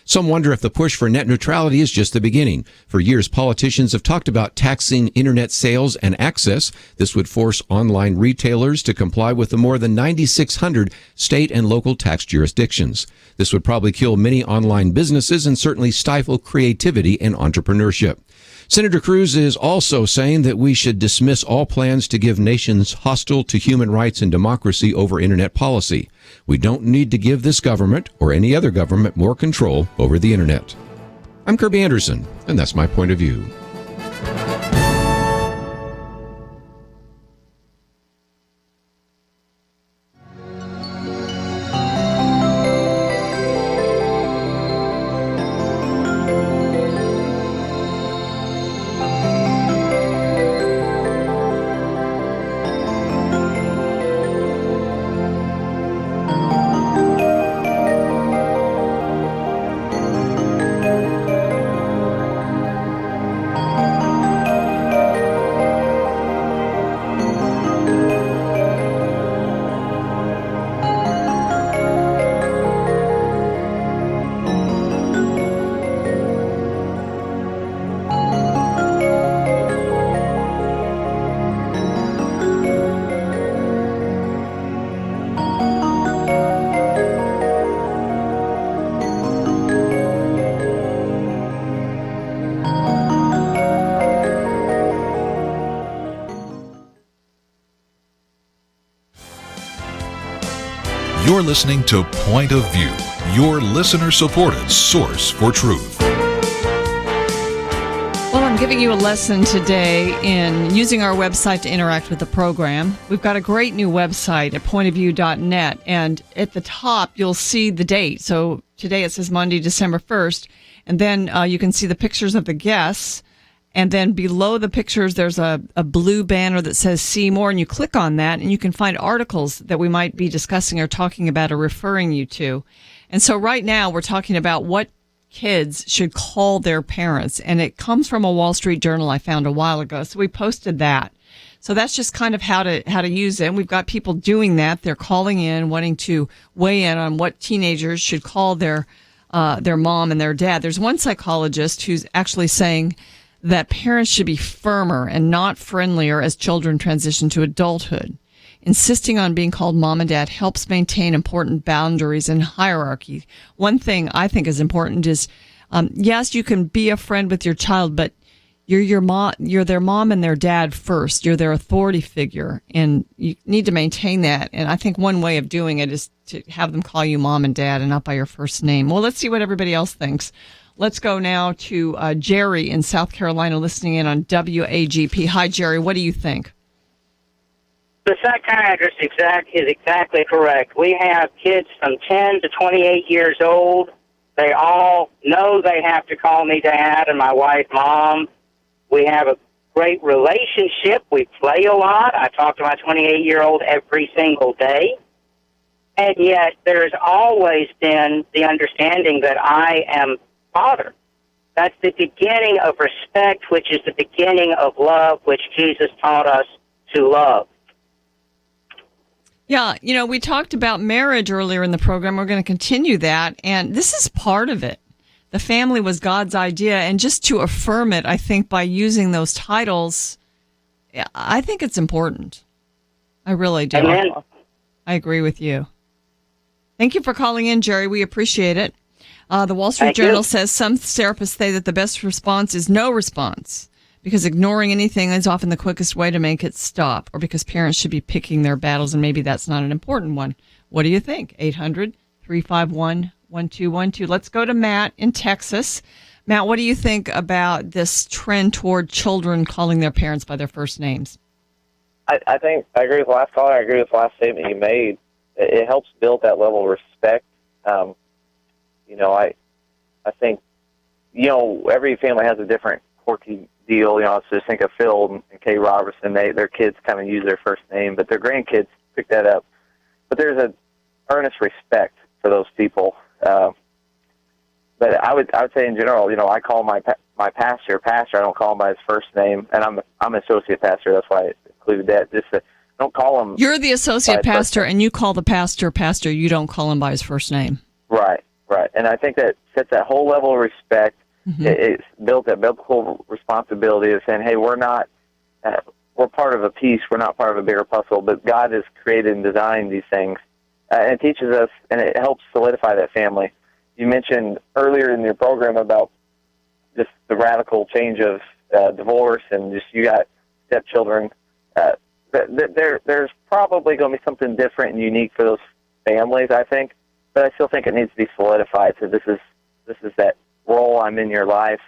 Some wonder if the push for net neutrality is just the beginning. For years, politicians have talked about taxing internet sales and access. This would force online retailers to comply with the more than 9,600 state and local tax jurisdictions. This would probably kill many online businesses and certainly stifle creativity and entrepreneurship. Senator Cruz is also saying that we should dismiss all plans to give nations hostile to human rights and democracy over internet policy. We don't need to give this government or any other government more control over the internet. I'm Kirby Anderson, and that's my point of view. You're listening to Point of View, your listener-supported source for truth. Well, I'm giving you a lesson today in using our website to interact with the program. We've got a great new website at pointofview.net, and at the top, you'll see the date. So today it says Monday, December 1st, and then you can see the pictures of the guests. And then below the pictures, there's a blue banner that says See More, and you click on that, and you can find articles that we might be discussing or talking about or referring you to. And so right now, we're talking about what kids should call their parents, and it comes from a Wall Street Journal I found a while ago, so we posted that. So that's just kind of how to use it. And we've got people doing that. They're calling in, wanting to weigh in on what teenagers should call their mom and their dad. There's one psychologist who's actually saying that parents should be firmer and not friendlier as children transition to adulthood. Insisting on being called mom and dad helps maintain important boundaries and hierarchy. One thing I think is important is, yes, you can be a friend with your child, but you're their mom and their dad first. You're their authority figure, and you need to maintain that. And I think one way of doing it is to have them call you mom and dad and not by your first name. Well, let's see what everybody else thinks. Let's go now to Jerry in South Carolina listening in on WAGP. Hi, Jerry. What do you think? The psychiatrist is exactly correct. We have kids from 10 to 28 years old. They all know they have to call me dad and my wife mom. We have a great relationship. We play a lot. I talk to my 28-year-old every single day. And yet there's always been the understanding that I am Father. That's the beginning of respect, which is the beginning of love, which Jesus taught us to love. Yeah, we talked about marriage earlier in the program. We're going to continue that, and this is part of it. The family was God's idea, and just to affirm it, I think by using those titles, I think it's important. I really do. Amen. I agree with you. Thank you for calling in, Jerry. We appreciate it. The Wall Street Journal says some therapists say that the best response is no response because ignoring anything is often the quickest way to make it stop, or because parents should be picking their battles, and maybe that's not an important one. What do you think? 800-351-1212. Let's go to Matt in Texas. Matt, what do you think about this trend toward children calling their parents by their first names? I think I agree with the last caller. I agree with the last statement you made. It helps build that level of respect. I think, every family has a different quirky deal. Let's just think of Phil and Kay Robertson. Their kids kind of use their first name, but their grandkids pick that up. But there's an earnest respect for those people. But I would say in general, I call my pastor. I don't call him by his first name, and I'm an associate pastor. That's why I included that. Don't call him. You're the associate pastor, and you call the pastor. You don't call him by his first name. Right. And I think that sets that whole level of respect. Mm-hmm. It's built that biblical responsibility of saying, hey, we're not, we're part of a piece. We're not part of a bigger puzzle, but God has created and designed these things. And it teaches us, and it helps solidify that family. You mentioned earlier in your program about just the radical change of divorce, and just you got stepchildren. There's probably going to be something different and unique for those families, I think. But I still think it needs to be solidified. So this is that role I'm in your life.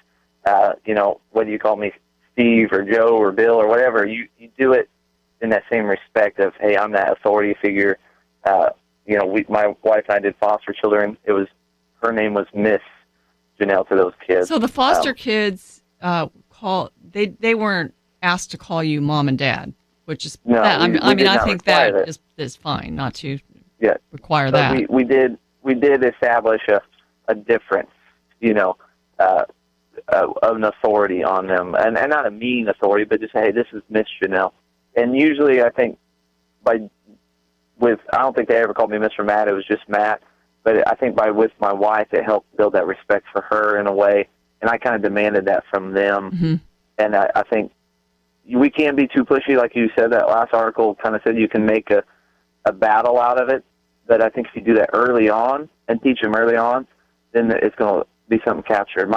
Whether you call me Steve or Joe or Bill or whatever, you do it in that same respect of, hey, I'm that authority figure. My wife and I did foster children. Her name was Miss Janelle to those kids. So the foster kids they weren't asked to call you mom and dad, which is I think that is fine not to require that. We did establish a difference, of an authority on them, and not a mean authority, but just say, hey, this is Miss Janelle. And usually, I think I don't think they ever called me Mr. Matt. It was just Matt. But I think with my wife, it helped build that respect for her in a way, and I kind of demanded that from them. Mm-hmm. And I think we can't be too pushy, like you said. That last article kind of said you can make a battle out of it. But I think if you do that early on and teach them early on, then it's going to be something captured.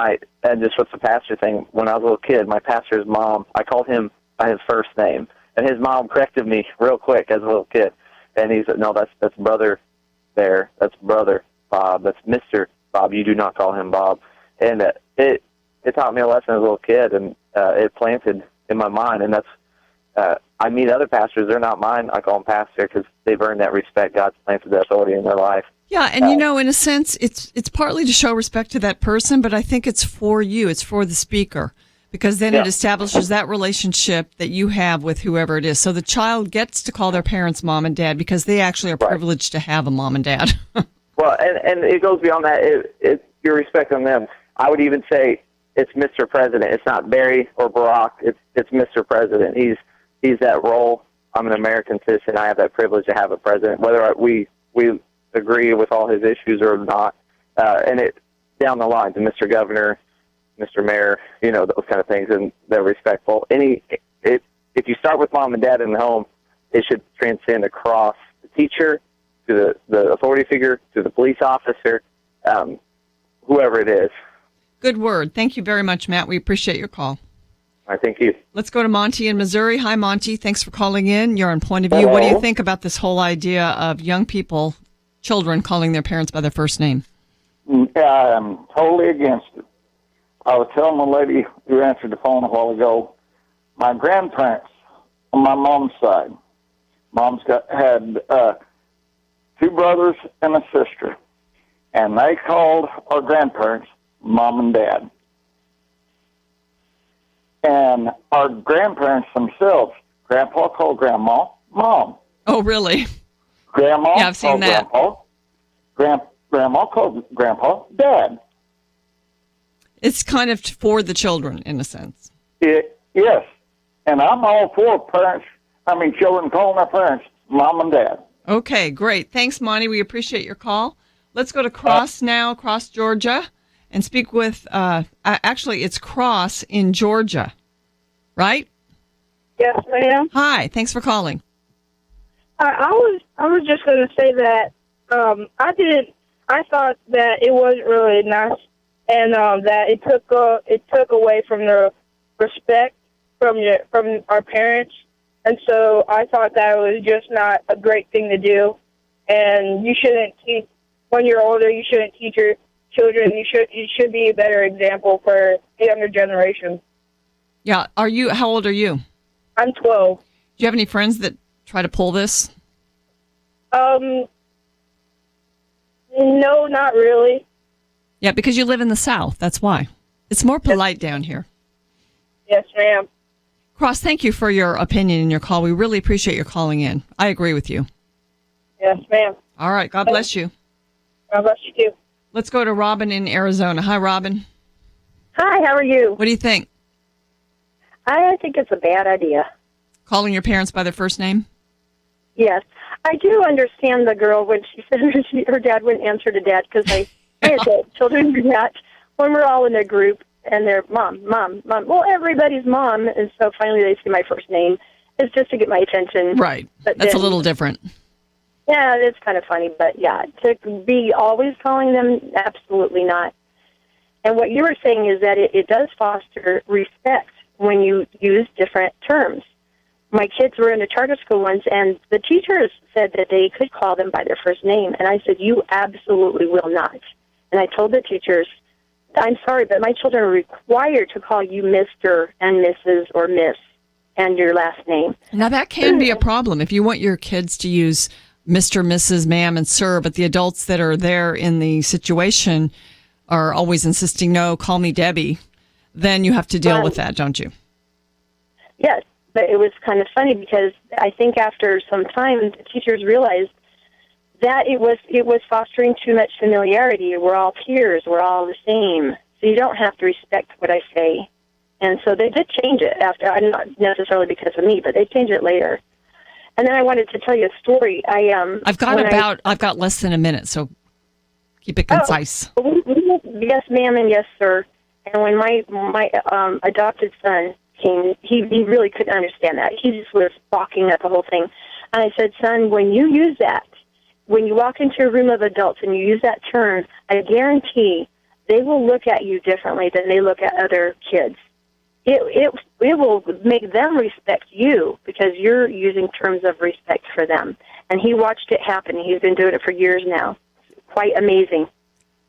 And just with the pastor thing, when I was a little kid, my pastor's mom, I called him by his first name, and his mom corrected me real quick as a little kid. And he said, no, that's brother there. That's brother Bob. That's Mr. Bob. You do not call him Bob. And it taught me a lesson as a little kid, and it planted in my mind. And that's I meet other pastors. They're not mine. I call them pastor because they've earned that respect. God's planted that authority in their life. Yeah, and in a sense, it's partly to show respect to that person, but I think it's for you. It's for the speaker, because then it establishes that relationship that you have with whoever it is. So the child gets to call their parents mom and dad because they actually are privileged to have a mom and dad. Well, and it goes beyond that. It's your respect on them. I would even say it's Mr. President. It's not Barry or Barack. It's Mr. President. He's that role. I'm an American citizen. I have that privilege to have a president, whether we agree with all his issues or not. And it down the line to Mr. Governor, Mr. Mayor, those kind of things, and they're respectful. If you start with mom and dad in the home, it should transcend across the teacher to the authority figure to the police officer, whoever it is. Good word. Thank you very much, Matt. We appreciate your call. I thank you. Let's go to Monty in Missouri. Hi, Monty. Thanks for calling in. You're on Point of View. Hello. What do you think about this whole idea of young people, children, calling their parents by their first name? I'm totally against it. I was telling the lady who answered the phone a while ago, my grandparents on my mom's side, mom's had 2 brothers and a sister, and they called our grandparents mom and dad. And our grandparents themselves, Grandpa called Grandma Mom. Oh, really? Grandma I've seen that. Grandma called Grandpa Dad. It's kind of for the children, in a sense. Yes. And I'm all for children calling their parents Mom and Dad. Okay, great. Thanks, Monty. We appreciate your call. Let's go to Cross now, Cross, Georgia, and speak with, actually, it's Cross in Georgia, right? Yes, ma'am. Hi, thanks for calling. I was just going to say that I thought that it wasn't really nice, and that it took away from the respect from our parents, and so I thought that was just not a great thing to do, and you shouldn't teach when you're older. You shouldn't teach your children. You should be a better example for the younger generation. Yeah, how old are you? I'm 12. Do you have any friends that try to pull this? No, not really. Yeah, because you live in the South. That's why. It's more polite down here. Yes, ma'am. Cross, thank you for your opinion and your call. We really appreciate your calling in. I agree with you. Yes, ma'am. All right. God bless you. God bless you, too. Let's go to Robin in Arizona. Hi, Robin. Hi, how are you? What do you think? I think it's a bad idea. Calling your parents by their first name? Yes. I do understand the girl when she said her dad wouldn't answer to dad because I children do that when we're all in a group and they're mom. Well, everybody's mom, and so finally they see my first name. It's just to get my attention. Right. But that's then, a little different. Yeah, it's kind of funny, but yeah, to be always calling them, absolutely not. And what you were saying is that it does foster respect when you use different terms. My kids were in a charter school once, and the teachers said that they could call them by their first name. And I said, you absolutely will not. And I told the teachers, I'm sorry, but my children are required to call you Mr. and Mrs. or Miss and your last name. Now, that can be a problem if you want your kids to use Mr., Mrs., ma'am, and sir, but the adults that are there in the situation are always insisting, no, call me Debbie. Then you have to deal with that, don't you? Yes. But it was kind of funny because I think after some time, the teachers realized that it was fostering too much familiarity. We're all peers. We're all the same. So you don't have to respect what I say. And so they did change it after, not necessarily because of me, but they changed it later. And then I wanted to tell you a story. I've got less than a minute, so keep it concise. Yes, ma'am, and yes, sir. And when my adopted son came, he really couldn't understand that. He just was balking at the whole thing. And I said, son, when you use that, when you walk into a room of adults and you use that term, I guarantee they will look at you differently than they look at other kids. It will make them respect you because you're using terms of respect for them. And he watched it happen. He's been doing it for years now. Quite amazing.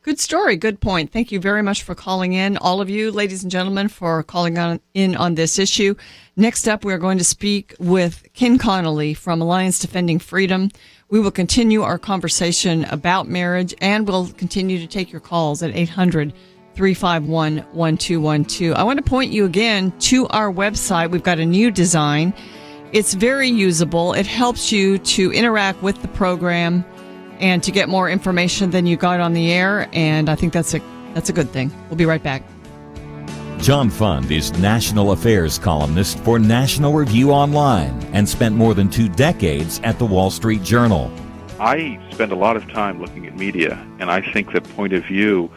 Good story. Good point. Thank you very much for calling in, all of you, ladies and gentlemen, for calling in on this issue. Next up, we're going to speak with Ken Connelly from Alliance Defending Freedom. We will continue our conversation about marriage, and we'll continue to take your calls at 800-351-1212. I want to point you again to our website. We've got a new design. It's very usable. It helps you to interact with the program and to get more information than you got on the air, and I think that's a good thing. We'll be right back. John Fund is National Affairs columnist for National Review Online and spent more than 2 decades at the Wall Street Journal. I spend a lot of time looking at media, and I think that Point of View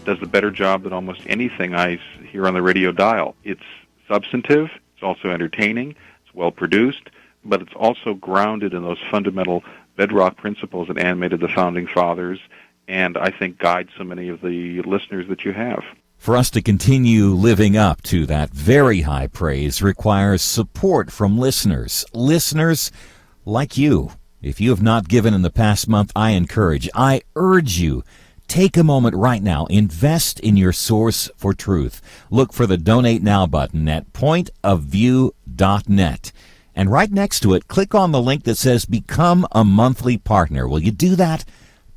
does a better job than almost anything I hear on the radio dial. It's substantive, it's also entertaining, it's well-produced, but it's also grounded in those fundamental bedrock principles that animated the Founding Fathers and I think guide so many of the listeners that you have. For us to continue living up to that very high praise requires support from listeners like you. If you have not given in the past month, I urge you, take a moment right now, invest in your source for truth. Look for the Donate Now button at pointofview.net. And right next to it, click on the link that says Become a Monthly Partner. Will you do that?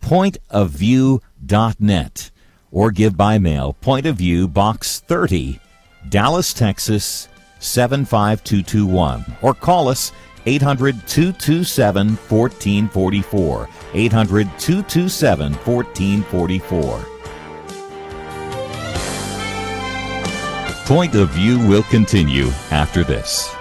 pointofview.net. Or give by mail, Point of View, Box 30, Dallas, Texas, 75221. Or call us, 800-227-1444. 800-227-1444. Point of View will continue after this.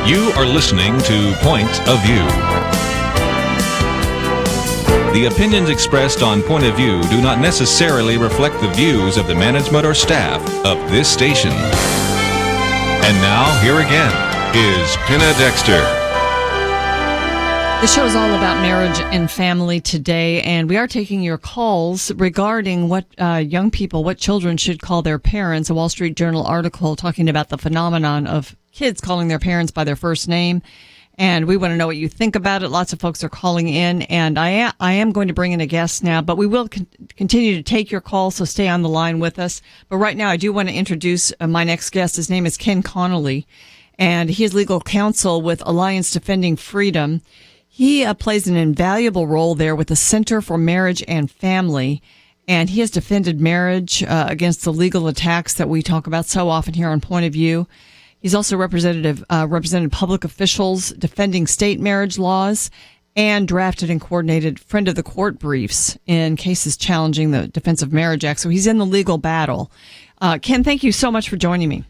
You are listening to Point of View. The opinions expressed on Point of View do not necessarily reflect the views of the management or staff of this station. And now, here again, is Penna Dexter. The show is all about marriage and family today, and we are taking your calls regarding what young people, what children should call their parents. A Wall Street Journal article talking about the phenomenon of kids calling their parents by their first name, and we want to know what you think about it. Lots of folks are calling in, and I am going to bring in a guest now, but we will continue to take your calls, so stay on the line with us. But right now, I do want to introduce my next guest. His name is Ken Connelly, and he is legal counsel with Alliance Defending Freedom. He plays an invaluable role there with the Center for Marriage and Family, and he has defended marriage against the legal attacks that we talk about so often here on Point of View. He's also represented public officials defending state marriage laws and drafted and coordinated friend of the court briefs in cases challenging the Defense of Marriage Act. So he's in the legal battle. Ken, thank you so much for joining me.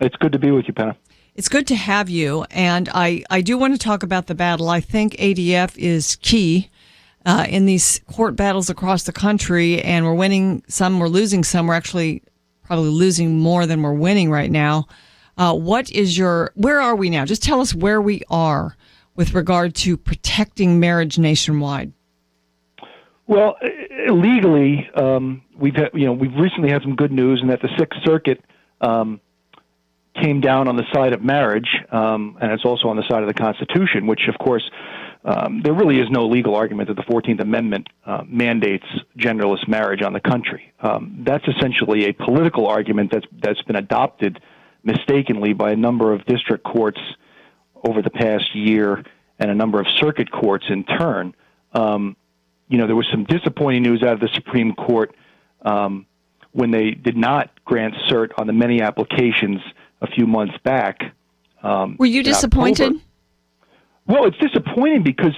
It's good to be with you, Penna. It's good to have you. And I do want to talk about the battle. I think ADF is key in these court battles across the country, and we're winning some, we're losing some. We're actually probably losing more than we're winning right now. Where are we now? Just tell us where we are with regard to protecting marriage nationwide. Well, legally, we've recently had some good news in that the Sixth Circuit came down on the side of marriage, and it's also on the side of the Constitution, which, of course, there really is no legal argument that the 14th Amendment mandates genderless marriage on the country. That's essentially a political argument that's been adopted mistakenly by a number of district courts over the past year and a number of circuit courts in turn. There was some disappointing news out of the Supreme Court when they did not grant cert on the many applications a few months back. Were you disappointed? October. Well, it's disappointing because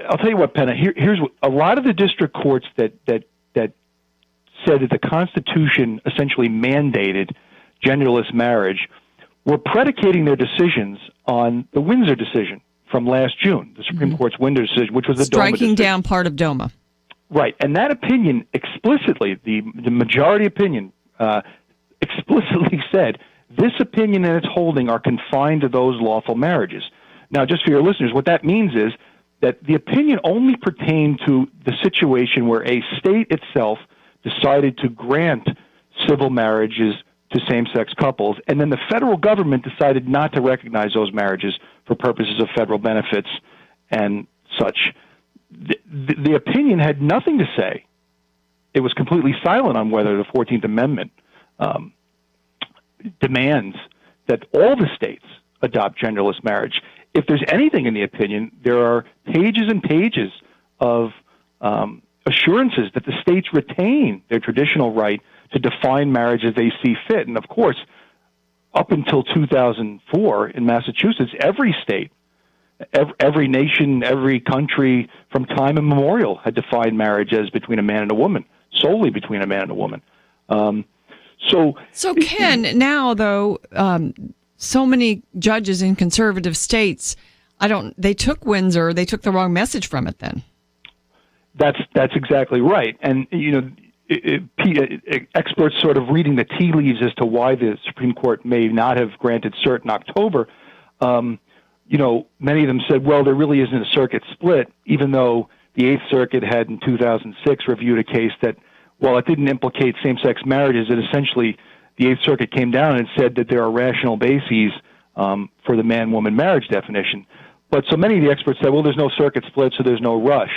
I'll tell you what, Penna. Here's what, a lot of the district courts that said that the Constitution essentially mandated genderless marriage were predicating their decisions on the Windsor decision from last June, the Supreme Court's Windsor decision, which was the DOMA striking decision. down part of DOMA. Right, and that opinion explicitly, the majority opinion, explicitly said this opinion and its holding are confined to those lawful marriages. Now, just for your listeners, what that means is that the opinion only pertained to the situation where a state itself decided to grant civil marriages to same-sex couples, and then the federal government decided not to recognize those marriages for purposes of federal benefits and such. The opinion had nothing to say. It was completely silent on whether the 14th Amendment demands that all the states adopt genderless marriage. If there's anything in the opinion, there are pages and pages of assurances that the states retain their traditional right to define marriage as they see fit. And of course, up until 2004 in Massachusetts, every state, every nation, every country from time immemorial had defined marriage as between a man and a woman, solely between a man and a woman. So Ken, now though, so many judges in conservative states, they took Windsor, they took the wrong message from it then. That's exactly right. And, experts sort of reading the tea leaves as to why the Supreme Court may not have granted cert in October, many of them said, well, there really isn't a circuit split, even though the Eighth Circuit had in 2006 reviewed a case that, while it didn't implicate same-sex marriages, it essentially, the Eighth Circuit came down and said that there are rational bases for the man-woman marriage definition. But so many of the experts said, well, there's no circuit split, so there's no rush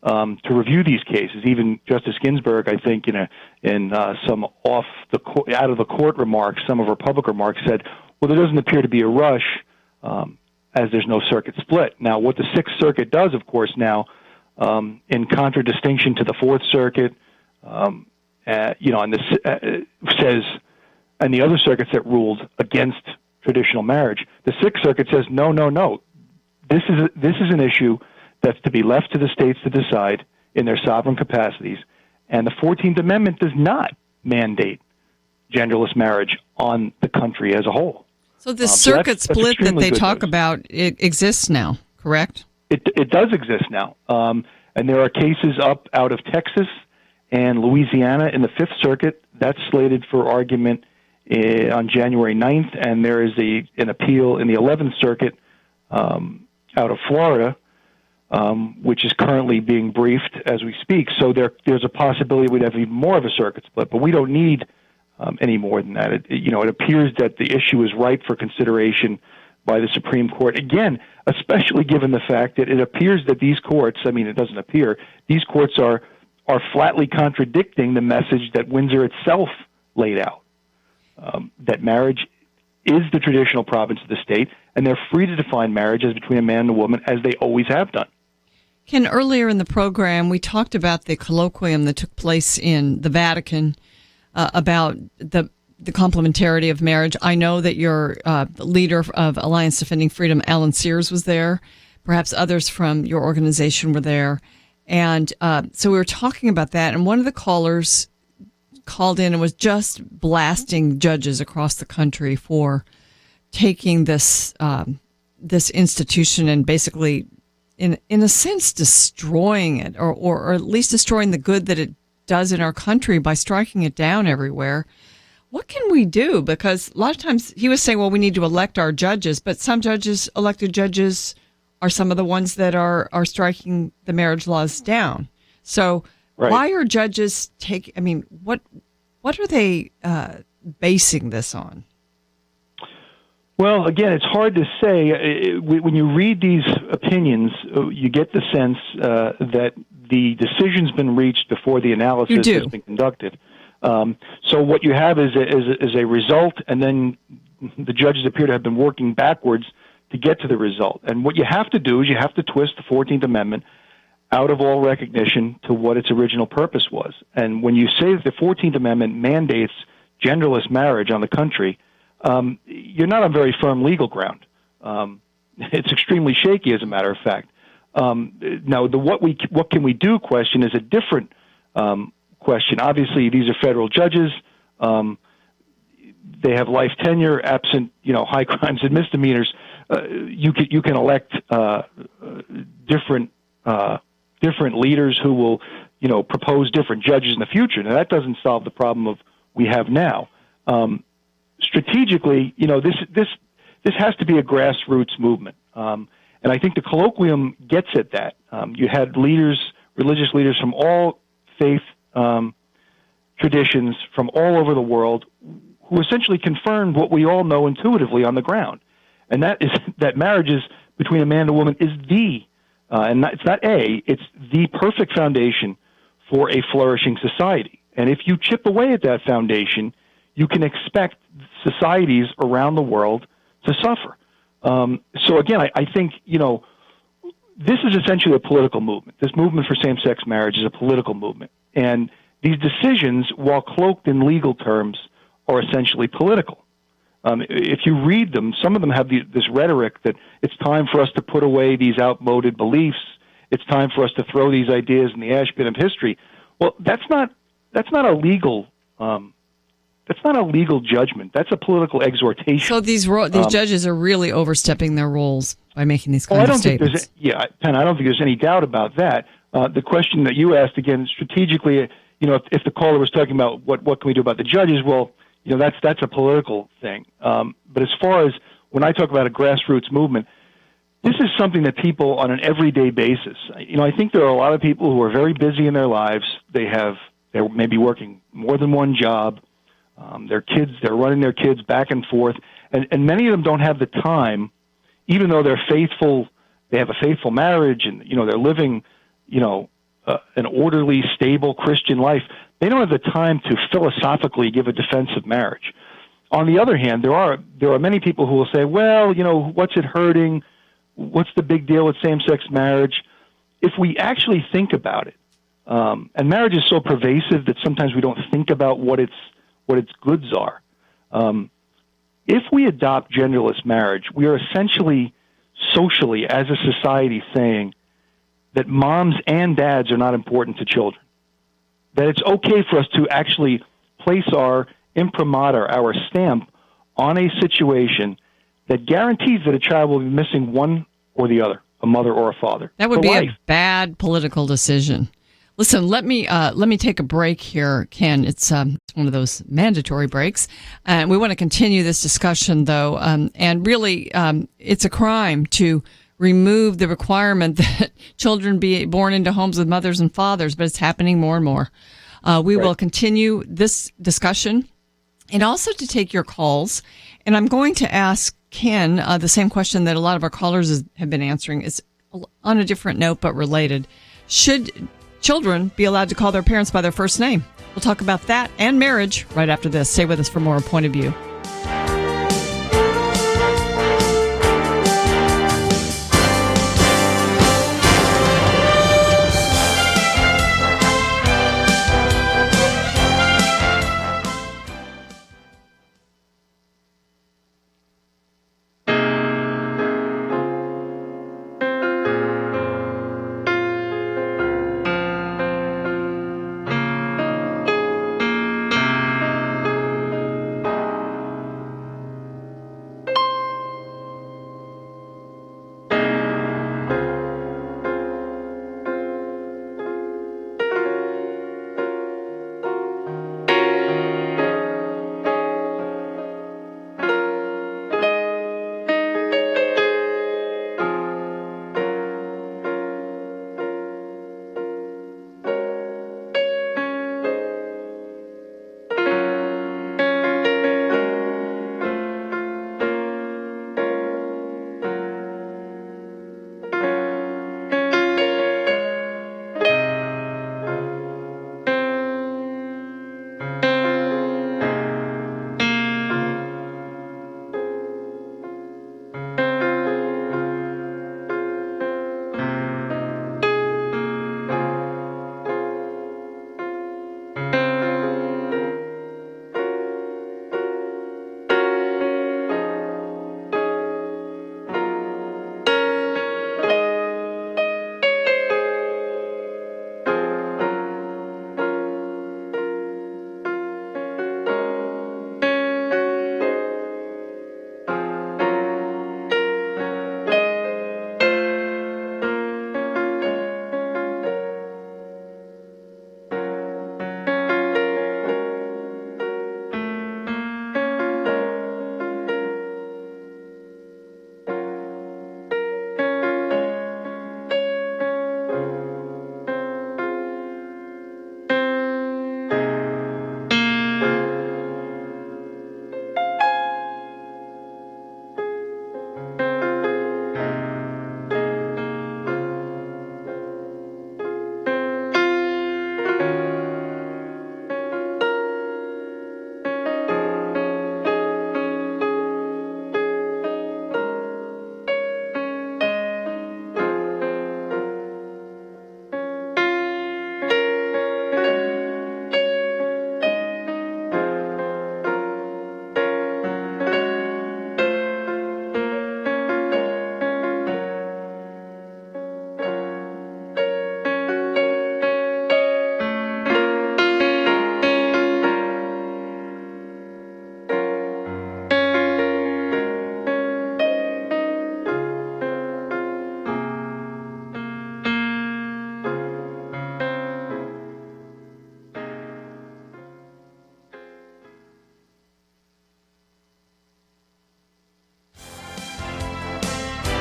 to review these cases. Even Justice Ginsburg, I think, in some out of the court remarks, some of her public remarks said, well, there doesn't appear to be a rush as there's no circuit split. Now, what the Sixth Circuit does, of course, now, in contradistinction to the Fourth Circuit, says, and the other circuits that ruled against traditional marriage, the Sixth Circuit says, no. This is an issue that's to be left to the states to decide in their sovereign capacities, and the 14th Amendment does not mandate genderless marriage on the country as a whole. So the circuit split that they talk about, it exists now, correct? It does exist now, and there are cases up out of Texas and Louisiana in the Fifth Circuit. That's slated for argument on January 9th, and there is an appeal in the 11th Circuit out of Florida, which is currently being briefed as we speak. So there's a possibility we'd have even more of a circuit split, but we don't need any more than that. It appears that the issue is ripe for consideration by the Supreme Court. Again, especially given the fact that it appears that these courts, it doesn't appear, these courts are flatly contradicting the message that Windsor itself laid out, that marriage is the traditional province of the state, and they're free to define marriage as between a man and a woman, as they always have done. Ken, earlier in the program, we talked about the colloquium that took place in the Vatican about the the complementarity of marriage. I know that your leader of Alliance Defending Freedom, Alan Sears, was there. Perhaps others from your organization were there. And so we were talking about that. And one of the callers called in and was just blasting judges across the country for taking this this institution and basically, in a sense, destroying it, or at least destroying the good that it does in our country by striking it down everywhere. What can we do? Because a lot of times he was saying, well, we need to elect our judges, but some elected judges are some of the ones that are striking the marriage laws down. So why are judges what are they basing this on? Well, again, it's hard to say. When you read these opinions, you get the sense that the decision's been reached before the analysis has been conducted. So what you have is a result, and then the judges appear to have been working backwards to get to the result. And what you have to do is you have to twist the 14th Amendment out of all recognition to what its original purpose was. And when you say that the 14th Amendment mandates genderless marriage on the country, you're not on very firm legal ground. It's extremely shaky, as a matter of fact. Now, the what can we do question is a different question. Obviously, these are federal judges. They have life tenure, absent high crimes and misdemeanors. You can elect different leaders who will propose different judges in the future. Now, that doesn't solve the problem we have now. Strategically, this has to be a grassroots movement, and I think the colloquium gets at that. You had religious leaders from all faith traditions from all over the world, who essentially confirmed what we all know intuitively on the ground, and that is that marriages between a man and a woman is it's the perfect foundation for a flourishing society. And if you chip away at that foundation, you can expect societies around the world to suffer. So again, I think, this is essentially a political movement. This movement for same-sex marriage is a political movement. And these decisions, while cloaked in legal terms, are essentially political. If you read them, some of them have this rhetoric that it's time for us to put away these outmoded beliefs. It's time for us to throw these ideas in the ash bin of history. Well, that's not a legal judgment. That's a political exhortation. So these judges are really overstepping their roles by making these kinds of statements. Penna, I don't think there's any doubt about that. The question that you asked, again, strategically, if the caller was talking about what can we do about the judges, well, that's a political thing. But as far as when I talk about a grassroots movement, this is something that people on an everyday basis, I think there are a lot of people who are very busy in their lives. They're maybe working more than one job. They're running their kids back and forth. And many of them don't have the time, even though they're faithful, they have a faithful marriage and, they're living, an orderly, stable Christian life. They don't have the time to philosophically give a defense of marriage. On the other hand, there are many people who will say, well, what's it hurting? What's the big deal with same-sex marriage? If we actually think about it, and marriage is so pervasive that sometimes we don't think about what its goods are. If we adopt genderless marriage, we are essentially socially, as a society, saying that moms and dads are not important to children. That it's okay for us to actually place our imprimatur, our stamp, on a situation that guarantees that a child will be missing one or the other, a mother or a father. That would be a bad political decision. Listen, let me take a break here, Ken. It's one of those mandatory breaks. And we want to continue this discussion, though. And really, it's a crime to remove the requirement that children be born into homes with mothers and fathers, but it's happening more and more. We will continue this discussion and also to take your calls. And I'm going to ask Ken the same question that a lot of our callers have been answering. It's on a different note, but related. Should children be allowed to call their parents by their first name? We'll talk about that and marriage right after this. Stay with us for more Point of View.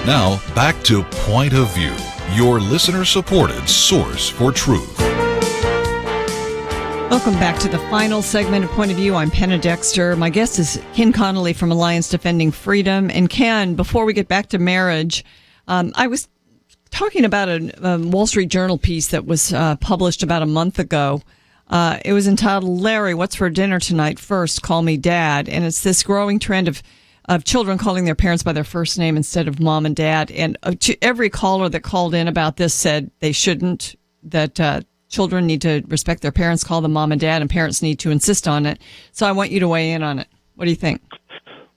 Now, back to Point of View, your listener-supported source for truth. Welcome back to the final segment of Point of View. I'm Penna Dexter. My guest is Ken Connelly from Alliance Defending Freedom. And Ken, before we get back to marriage, I was talking about a Wall Street Journal piece that was published about a month ago. It was entitled, "Larry, What's for Dinner Tonight? First, Call Me Dad." And it's this growing trend of children calling their parents by their first name instead of mom and dad. And every caller that called in about this said they shouldn't, that children need to respect their parents, call them mom and dad, and parents need to insist on it. So I want you to weigh in on it. What do you think?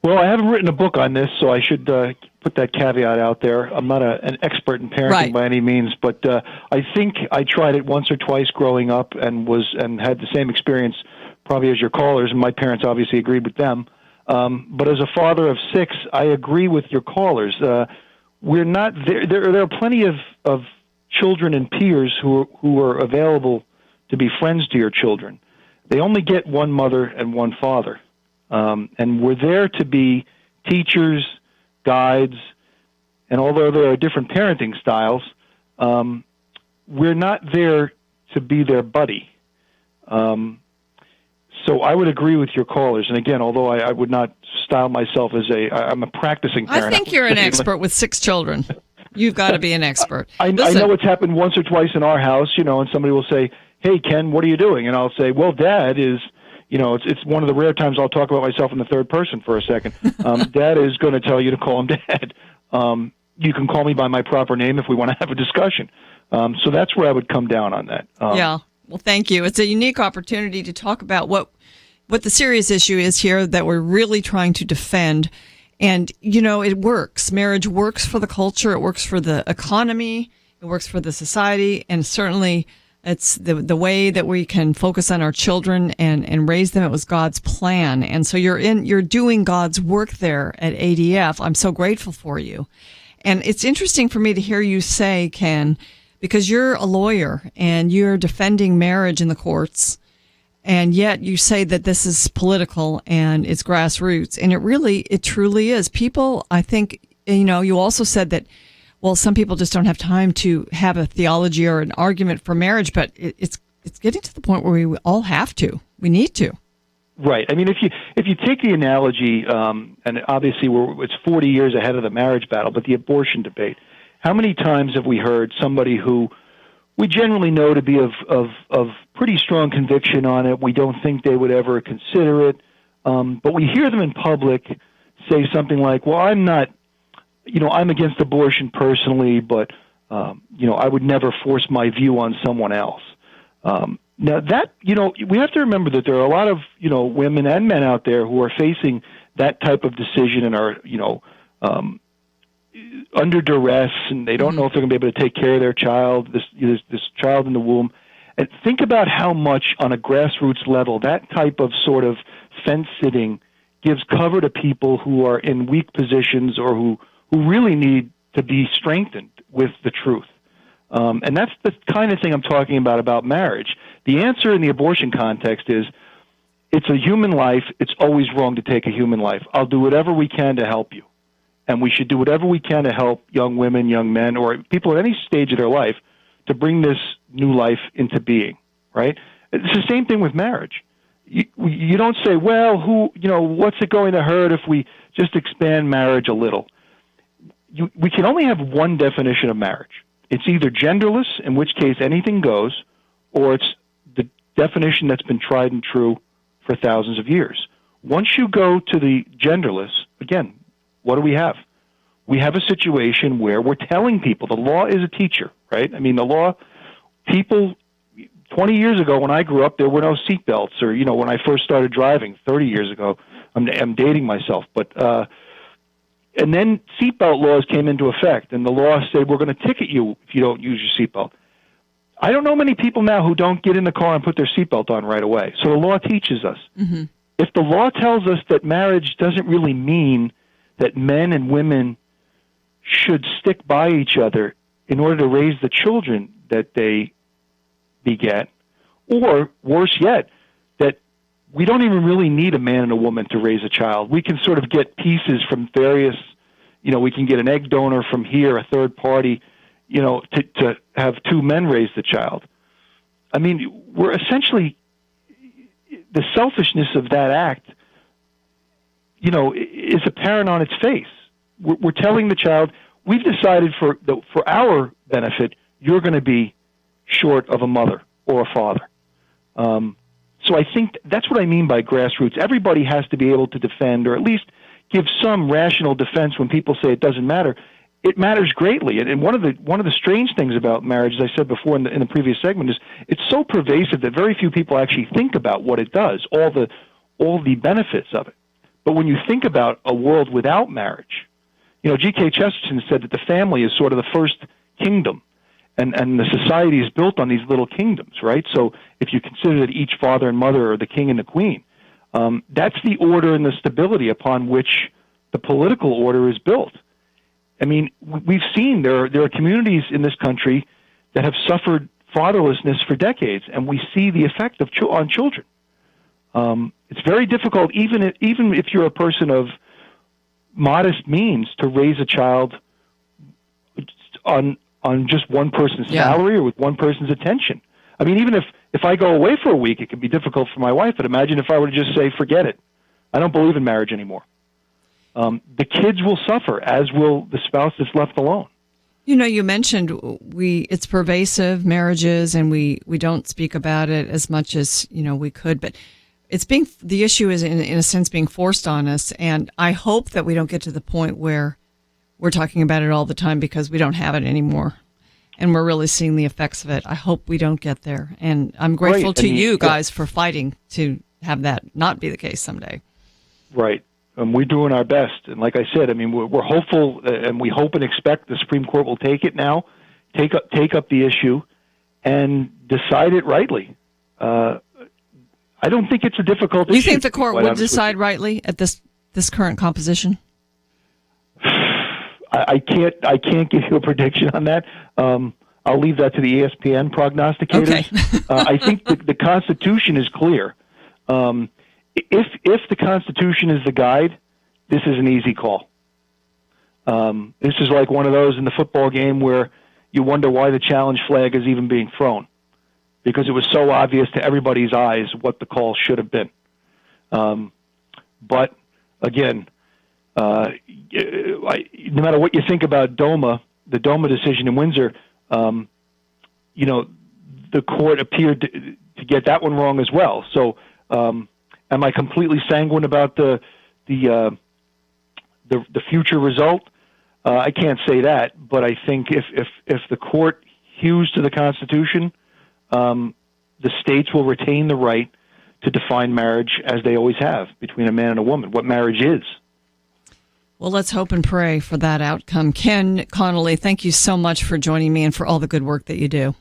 Well, I haven't written a book on this, so I should put that caveat out there. I'm not an expert in parenting by any means, but I think I tried it once or twice growing up and had the same experience probably as your callers, and my parents obviously agreed with them. But as a father of 6, I agree with your callers. We're not there. There are plenty of children and peers who are available to be friends to your children. They only get one mother and one father. And we're there to be teachers, guides, and although there are different parenting styles, we're not there to be their buddy. So I would agree with your callers. And again, although I would not style myself as I'm a practicing parent. I think you're an expert with 6 children. You've got to be an expert. I know it's happened once or twice in our house, and somebody will say, "Hey, Ken, what are you doing?" And I'll say, "Well, Dad is," it's one of the rare times I'll talk about myself in the third person for a second. Dad is going to tell you to call him Dad. You can call me by my proper name if we want to have a discussion. So that's where I would come down on that. Yeah. Well, thank you. It's a unique opportunity to talk about what the serious issue is here that we're really trying to defend. And, it works. Marriage works for the culture. It works for the economy. It works for the society. And certainly it's the way that we can focus on our children and raise them. It was God's plan. And so you're doing God's work there at ADF. I'm so grateful for you. And it's interesting for me to hear you say, Ken, because you're a lawyer and you're defending marriage in the courts, and yet you say that this is political and it's grassroots. And it truly is. People, I think, you also said that, well, some people just don't have time to have a theology or an argument for marriage, but it's getting to the point where we all have to. We need to. Right. I mean, if you take the analogy, and obviously it's 40 years ahead of the marriage battle, but the abortion debate, how many times have we heard somebody who we generally know to be of pretty strong conviction on it, we don't think they would ever consider it, but we hear them in public say something like, well, I'm not, I'm against abortion personally, but, I would never force my view on someone else. Now that, we have to remember that there are a lot of, women and men out there who are facing that type of decision and are, under duress, and they don't know if they're going to be able to take care of their child, this child in the womb. And think about how much on a grassroots level that type of sort of fence sitting gives cover to people who are in weak positions or who really need to be strengthened with the truth. And that's the kind of thing I'm talking about marriage. The answer in the abortion context is, it's a human life. It's always wrong to take a human life. I'll do whatever we can to help you. And we should do whatever we can to help young women, young men, or people at any stage of their life to bring this new life into being, right? It's the same thing with marriage. You don't say, well, what's it going to hurt if we just expand marriage a little? We can only have one definition of marriage. It's either genderless, in which case anything goes, or it's the definition that's been tried and true for thousands of years. Once you go to the genderless, again, what do we have? We have a situation where we're telling people, the law is a teacher, right? I mean, the law, people, 20 years ago when I grew up, there were no seatbelts, or, when I first started driving 30 years ago, I'm dating myself, but, and then seatbelt laws came into effect, and the law said, we're going to ticket you if you don't use your seatbelt. I don't know many people now who don't get in the car and put their seatbelt on right away. So the law teaches us. Mm-hmm. If the law tells us that marriage doesn't really mean that men and women should stick by each other in order to raise the children that they beget, or worse yet, that we don't even really need a man and a woman to raise a child. We can sort of get pieces from various, we can get an egg donor from here, a third party, to have two men raise the child. I mean, we're essentially, the selfishness of that act, is apparent on its face. We're telling the child, we've decided for our benefit, you're going to be short of a mother or a father. So I think that's what I mean by grassroots. Everybody has to be able to defend, or at least give some rational defense when people say it doesn't matter. It matters greatly. And one of the strange things about marriage, as I said before in the previous segment, is it's so pervasive that very few people actually think about what it does, all the benefits of it. But when you think about a world without marriage, G.K. Chesterton said that the family is sort of the first kingdom, and the society is built on these little kingdoms, right? So if you consider that each father and mother are the king and the queen, that's the order and the stability upon which the political order is built. I mean, we've seen there are communities in this country that have suffered fatherlessness for decades, and we see the effect on children. It's very difficult, even if you're a person of modest means, to raise a child on just one person's salary or with one person's attention. I mean, even if I go away for a week, it can be difficult for my wife, but imagine if I were to just say, forget it. I don't believe in marriage anymore. The kids will suffer, as will the spouse that's left alone. You mentioned it's pervasive, marriages, and we don't speak about it as much as, we could, but the issue is in a sense being forced on us. And I hope that we don't get to the point where we're talking about it all the time because we don't have it anymore. And we're really seeing the effects of it. I hope we don't get there. And I'm grateful to you guys for fighting to have that not be the case someday. Right. We're doing our best. And like I said, I mean, we're hopeful, and we hope and expect the Supreme Court will take it now, take up the issue, and decide it rightly. I don't think it's a difficult issue. You think the court would decide rightly at this current composition? I can't give you a prediction on that. I'll leave that to the ESPN prognosticators. Okay. I think the Constitution is clear. If the Constitution is the guide, this is an easy call. This is like one of those in the football game where you wonder why the challenge flag is even being thrown, because it was so obvious to everybody's eyes what the call should have been. But again, no matter what you think about DOMA, the DOMA decision in Windsor, the court appeared to get that one wrong as well. So, am I completely sanguine about the future result? I can't say that, but I think if the court hews to the Constitution, the states will retain the right to define marriage as they always have, between a man and a woman, what marriage is. Well, let's hope and pray for that outcome. Ken Connelly, thank you so much for joining me and for all the good work that you do.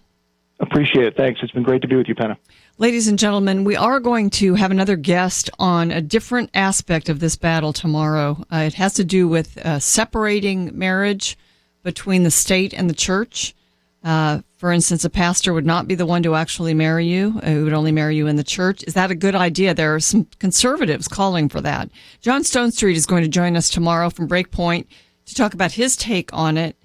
Appreciate it. Thanks. It's been great to be with you, Penna. Ladies and gentlemen, we are going to have another guest on a different aspect of this battle tomorrow. It has to do with separating marriage between the state and the church. For instance, a pastor would not be the one to actually marry you. He would only marry you in the church. Is that a good idea? There are some conservatives calling for that. John Stonestreet is going to join us tomorrow from Breakpoint to talk about his take on it,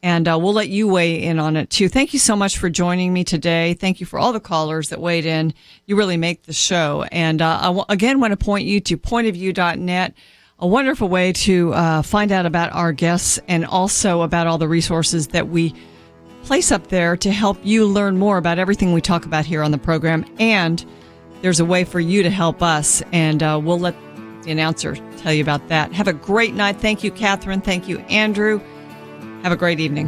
and we'll let you weigh in on it, too. Thank you so much for joining me today. Thank you for all the callers that weighed in. You really make the show. And again want to point you to pointofview.net, a wonderful way to find out about our guests and also about all the resources that we place up there to help you learn more about everything we talk about here on the program. And there's a way for you to help us, and we'll let the announcer tell you about that. Have a great night. Thank you, Catherine. Thank you, Andrew. Have a great evening.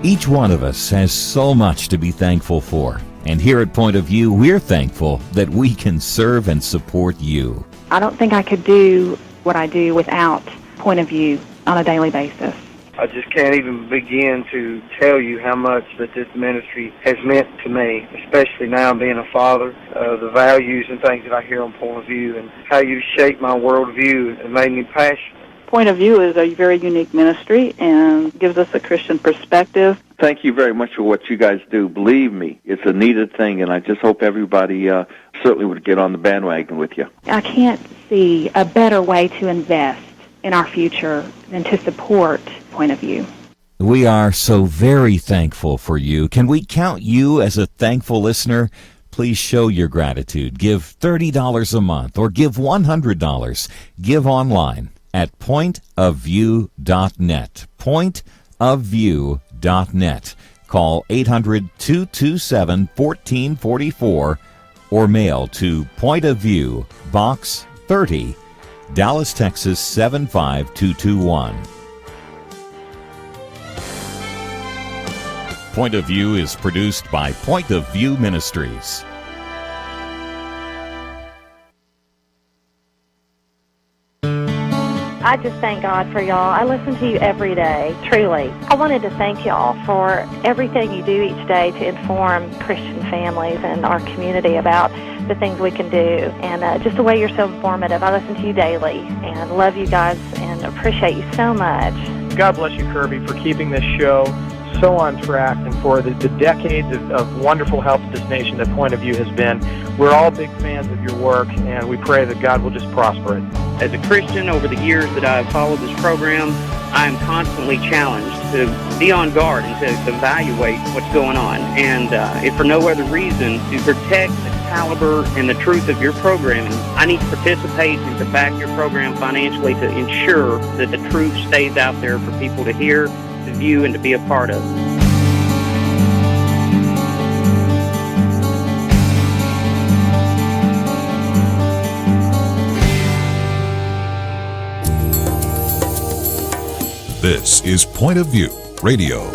Each one of us has so much to be thankful for. And here at Point of View, we're thankful that we can serve and support you. I don't think I could do what I do without Point of View on a daily basis. I just can't even begin to tell you how much that this ministry has meant to me, especially now being a father. The values and things that I hear on Point of View and how you shaped my worldview and made me passionate. Point of View is a very unique ministry and gives us a Christian perspective. Thank you very much for what you guys do. Believe me, it's a needed thing, and I just hope everybody certainly would get on the bandwagon with you. I can't see a better way to invest in our future than to support Point of View. We are so very thankful for you. Can we count you as a thankful listener? Please show your gratitude. Give $30 a month or give $100. Give online at pointofview.net. Pointofview.net. Call 800-227-1444 or mail to Point of View, Box 30, Dallas, Texas 75221. Point of View is produced by Point of View Ministries. I just thank God for y'all. I listen to you every day, truly. I wanted to thank y'all for everything you do each day to inform Christian families and our community about the things we can do, and just the way you're so informative. I listen to you daily and love you guys and appreciate you so much. God bless you, Kirby, for keeping this show so on track and for the decades of wonderful help to this nation that Point of View has been. We're all big fans of your work, and we pray that God will just prosper it. As a Christian, over the years that I've followed this program, I am constantly challenged to be on guard and to evaluate what's going on. And if for no other reason, to protect the caliber and the truth of your programming, I need to participate and to back your program financially to ensure that the truth stays out there for people to hear, to view, and to be a part of. This is Point of View Radio.